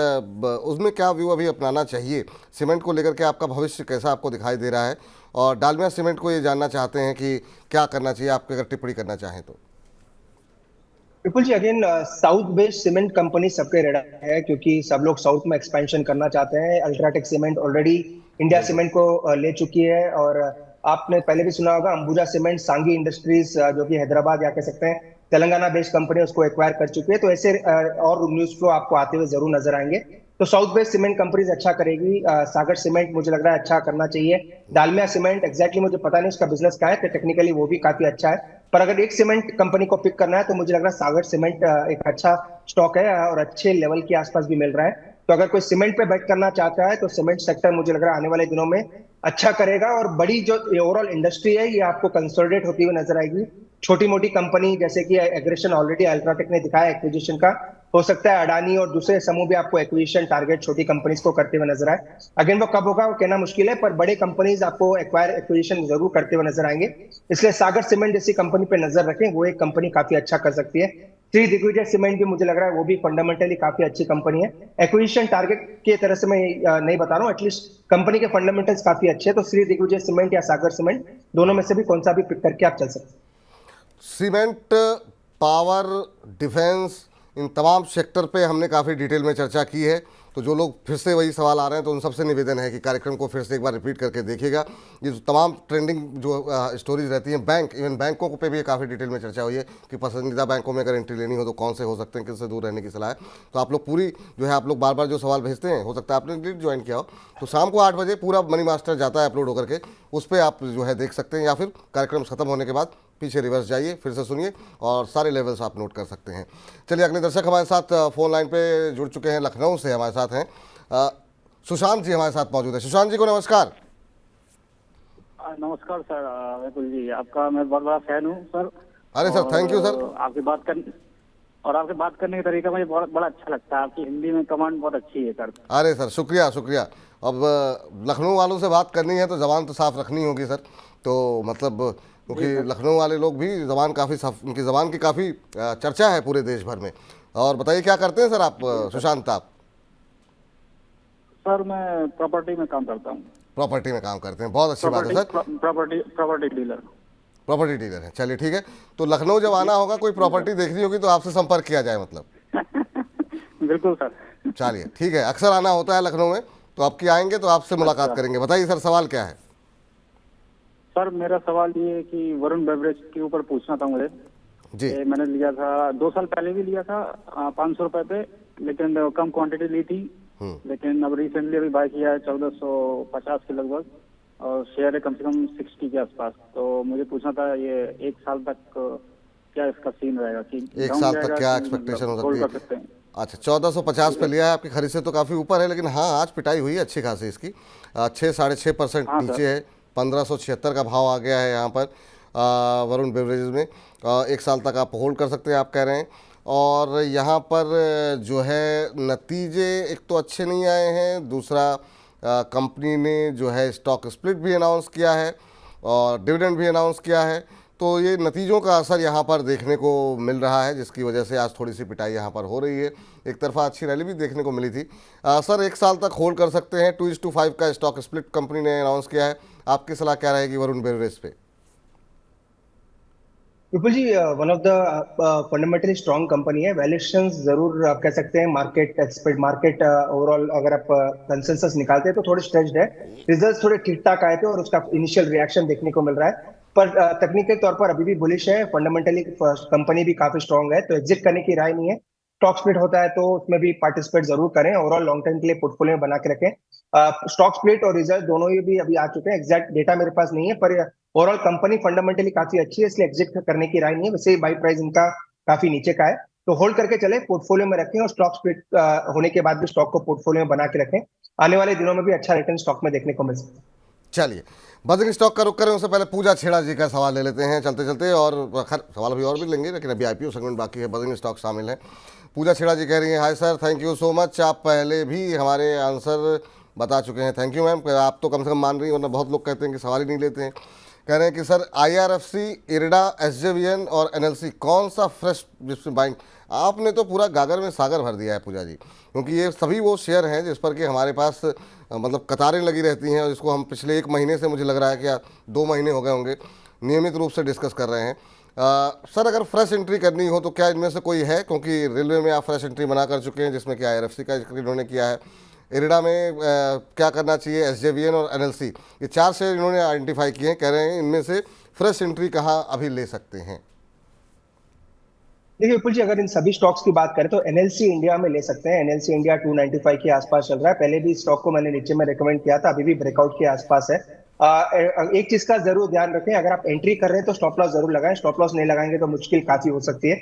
उसमें क्या व्यू अभी अपनाना चाहिए? सीमेंट को लेकर के आपका भविष्य कैसा आपको दिखाई दे रहा है? और डालमिया सीमेंट को ये जानना चाहते हैं कि क्या करना चाहिए, आप अगर टिप्पणी करना चाहें तो। Vipul ji, again south based cement company सबके रेडार है, क्योंकि सब लोग साउथ में एक्सपेंशन करना चाहते हैं। UltraTech cement already India cement को ले चुकी है, और आपने पहले भी सुना होगा अंबुजा सीमेंट सांगी इंडस्ट्रीज जो कि हैदराबाद या कह सकते हैं तेलंगाना बेस्ड कंपनी उसको एक्वायर कर चुकी है। तो ऐसे और न्यूज फ्लो आपको आते हुए जरूर नजर आएंगे। तो साउथ बेस्ड सीमेंट कंपनीज अच्छा करेगी। सागर सीमेंट मुझे लग रहा है अच्छा करना चाहिए। डालमिया सीमेंट एग्जैक्टली मुझे पता नहीं उसका बिजनेस क्या है, तो टेक्निकली वो भी काफी अच्छा है, पर अगर एक सीमेंट कंपनी को पिक करना है तो मुझे लग रहा है सागर सीमेंट एक अच्छा स्टॉक है और अच्छे लेवल के आसपास भी मिल रहा है। तो अगर कोई सीमेंट पे बेट करना चाहता है तो सीमेंट सेक्टर मुझे लग रहा है आने वाले दिनों में अच्छा करेगा। और बड़ी जो ओवरऑल इंडस्ट्री है ये आपको कंसोलिडेट होती हुई नजर आएगी। छोटी मोटी कंपनी जैसे कि एग्रेशन ऑलरेडी अल्ट्राटेक ने दिखाया एक्विजिशन का, हो सकता है अडानी और दूसरे समूह भी आपको एक्विजिशन टारगेट छोटी कंपनीज को करते हुए नजर आए। अगेन वो कब होगा वो कहना मुश्किल है, पर बड़े कंपनीज आपको एक्विजिशन जरूर करते हुए नजर आएंगे। इसलिए सागर सीमेंट जैसी कंपनी पे नजर रखें, वो एक कंपनी काफी अच्छा कर सकती है। श्री दिग्विजय सीमेंट भी मुझे लग रहा है वो भी फंडामेंटली काफी अच्छी कंपनी है। एक्विजिशन टारगेट की तरह से मैं नहीं बता रहा हूँ, एटलीस्ट कंपनी के फंडामेंटल्स काफी अच्छे हैं। तो श्री दिग्विजय सीमेंट या सागर सीमेंट दोनों में से भी कौन सा भी पिक करके आप चल सकते हैं। सीमेंट, पावर, डिफेंस, इन तमाम सेक्टर पे हमने काफ़ी डिटेल में चर्चा की है। तो जो लोग फिर से वही सवाल आ रहे हैं तो उन सबसे निवेदन है कि कार्यक्रम को फिर से एक बार रिपीट करके देखिएगा। ये जो तमाम ट्रेंडिंग जो स्टोरीज रहती हैं, बैंक, इवन बैंकों पे भी काफ़ी डिटेल में चर्चा हुई है कि पसंदीदा बैंकों में अगर एंट्री लेनी हो तो कौन से हो सकते हैं, किससे दूर रहने की सलाह है। तो आप लोग पूरी जो है, आप लोग बार बार जो सवाल भेजते हैं, हो सकता है आपने लीड ज्वाइन किया हो, तो शाम को 8 बजे पूरा मनी मास्टर जाता है अपलोड होकर के, उस पर आप जो है देख सकते हैं, या फिर कार्यक्रम खत्म होने के बाद पीछे रिवर्स जाइए, फिर से सुनिए और सारे लेवल्स आप नोट कर सकते हैं। चलिए, अगले दर्शक हमारे साथ फ़ोन लाइन पे जुड़ चुके हैं, लखनऊ से हमारे साथ हैं सुशांत जी हमारे साथ मौजूद है। सुशांत जी को नमस्कार। नमस्कार सर विपुल जी, आपका मैं बहुत बड़ा फैन हूँ सर। अरे सर, थैंक यू सर। आपकी बात करने का तरीका मुझे बहुत बड़ा अच्छा लगता है। आपकी हिंदी में कमांड बहुत अच्छी है सर। अरे सर, शुक्रिया शुक्रिया। अब लखनऊ वालों से बात करनी है तो ज़बान तो साफ रखनी होगी सर। तो मतलब क्योंकि लखनऊ वाले लोग भी ज़बान काफ़ी साफ, उनकी ज़बान की काफ़ी चर्चा है पूरे देश भर में। और बताइए क्या करते हैं सर आप, सुशांत आप? सर मैं प्रॉपर्टी में काम करता हूँ। प्रॉपर्टी में काम करते हैं, बहुत अच्छी बात है sir. Property dealer. Property dealer है, चलिए ठीक है। तो लखनऊ जब आना होगा, कोई प्रॉपर्टी देखनी होगी तो आपसे संपर्क किया जाए मतलब? बिल्कुल सर। चलिए ठीक है, अक्सर आना होता है लखनऊ में, तो आपकी आएंगे तो आपसे मुलाकात करेंगे। बताइए सर, सवाल क्या है? सर मेरा सवाल ये है कि वरुण बेवरेज के ऊपर पूछना था मुझे। जी। मैंने लिया था 2 साल पहले भी लिया था 500 रुपए पे, लेकिन कम क्वांटिटी ली थी। लेकिन अब रिसेंटली अभी बाय किया है 1450 के लगभग, और शेयर है कम से कम 60 के आसपास। तो मुझे पूछना था ये 1 साल तक क्या इसका सीन रहेगा कि 1 साल तक क्या एक्सपेक्टेशन हो सकती है? अच्छा, 1450 पे लिया है, आपकी खरीद से तो काफ़ी ऊपर है, लेकिन हाँ आज पिटाई हुई है अच्छी खासी इसकी। 6-6.5% नीचे है, 1576 का भाव आ गया है यहाँ पर वरुण बेवरेजेस में। 1 साल तक आप होल्ड कर सकते हैं, आप कह रहे हैं। और यहाँ पर जो है नतीजे एक तो अच्छे नहीं आए हैं, दूसरा कंपनी ने जो है स्टॉक स्प्लिट भी अनाउंस किया है और डिविडेंड भी अनाउंस किया है। तो ये नतीजों का असर यहाँ पर देखने को मिल रहा है, जिसकी वजह से आज थोड़ी सी पिटाई यहाँ पर हो रही है। एक तरफा अच्छी रैली भी देखने को मिली थी। सर 1 साल तक होल्ड कर सकते हैं, 2:5 का स्टॉक स्प्लिट कंपनी ने अनाउंस किया है। आपकी सलाह क्या रहेगी वरुण बेवरेज पे? Vipul ji, one of the fundamentally strong company है। वैल्यूएशंस जरूर आप कह सकते हैं मार्केट एक्सपेक्ट, मार्केट ओवरऑल अगर आप कंसेंसस निकालते हैं तो थोड़े स्ट्रेच्ड है। रिजल्ट्स थोड़े ठीक ठाक आए थे और उसका इनिशियल रिएक्शन देखने को मिल रहा है, पर तकनीकल तौर पर अभी भी बुलिश है। फंडामेंटली कंपनी भी काफी स्ट्रॉन्ग है, तो एग्जिट करने की राय नहीं है। स्टॉक स्प्लिट होता है तो उसमें भी पार्टिसिपेट जरूर करें, ओवरऑल लॉन्ग टर्म के लिए पोर्टफोलियो में बना के रखें। स्टॉक स्प्लिट और रिजल्ट दोनों ही भी अभी आ चुके हैं, एग्जैक्ट डेटा मेरे पास नहीं है, पर ओवरऑल कंपनी फंडामेंटली काफी अच्छी है, इसलिए एग्जिट करने की राय नहीं है। वैसे ही बाई प्राइस इनका काफी नीचे का है, तो होल्ड करके चले, पोर्टफोलियो में रखें और स्टॉक स्प्लिट होने के बाद भी स्टॉक को पोर्टफोलियो में बना के रखें। आने वाले दिनों में भी अच्छा रिटर्न स्टॉक में देखने को मिल सकता है। चलिए, बजरिंग स्टॉक का रुख करें उससे पहले पूजा छेड़ा जी का सवाल ले लेते हैं चलते चलते, और खैर सवाल अभी और भी लेंगे, लेकिन अभी आईपीओ सेगमेंट बाकी है, बजरिंग स्टॉक शामिल है। पूजा छेड़ा जी कह रही हैं, hi sir, thank you so much, आप पहले भी हमारे आंसर बता चुके हैं। थैंक यू मैम, आप तो कम से कम मान रही हैं, वरना बहुत लोग कहते हैं कि सवाल ही नहीं लेते हैं। कह रहे हैं कि सर IRFC, इरडा, SJVN और NLC कौन सा फ्रेश जिसमें बाइंग? आपने तो पूरा गागर में सागर भर दिया है पूजा जी, क्योंकि ये सभी वो शेयर हैं जिस पर कि हमारे पास मतलब कतारें लगी रहती हैं, और इसको हम पिछले 1 महीने से, मुझे लग रहा है कि 2 महीने हो गए होंगे, नियमित रूप से डिस्कस कर रहे हैं। सर अगर फ्रेश एंट्री करनी हो तो क्या इनमें से कोई है? क्योंकि रेलवे में आप फ्रेश एंट्री बना कर चुके हैं, जिसमें कि IRFC का जिक्र इन्होंने किया है। इरडा में क्या करना चाहिए, SJVN और NLC, ये 4 शेयर इन्होंने आइडेंटिफाई किए हैं। कह रहे हैं इनमें से फ्रेश एंट्री कहाँ अभी ले सकते हैं? देखिए विपुल जी, अगर इन सभी स्टॉक्स की बात करें तो NLC इंडिया में ले सकते हैं। NLC इंडिया 295 के आसपास चल रहा है, पहले भी स्टॉक को मैंने नीचे में रिकमेंड किया था, अभी भी ब्रेकआउट के आसपास है। एक चीज का जरूर ध्यान रखें, अगर आप एंट्री कर रहे हैं तो स्टॉप लॉस जरूर लगाएं, स्टॉप लॉस नहीं लगाएंगे तो मुश्किल काफी हो सकती है।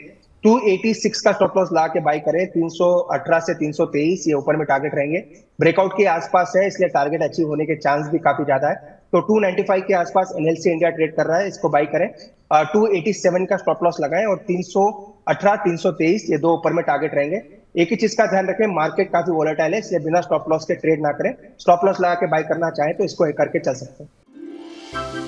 286 का स्टॉप लॉस ला के बाई करें, 318 से 323 ये ऊपर में टारगेट रहेंगे। ब्रेकआउट के आसपास है, इसलिए टारगेट अचीव होने के चांस भी काफी ज्यादा है। तो 295 के आसपास NLC इंडिया ट्रेड कर रहा है, इसको बाई करें। 287 का स्टॉप लॉस लगाएं और 318, 323 ये 2 ऊपर में टारगेट रहेंगे। एक ही चीज का ध्यान रखें, मार्केट काफी वोलेटाइल है, इसलिए बिना स्टॉप लॉस के ट्रेड ना करें। स्टॉप लॉस लगा के बाय करना चाहें तो इसको करके चल सकते हैं।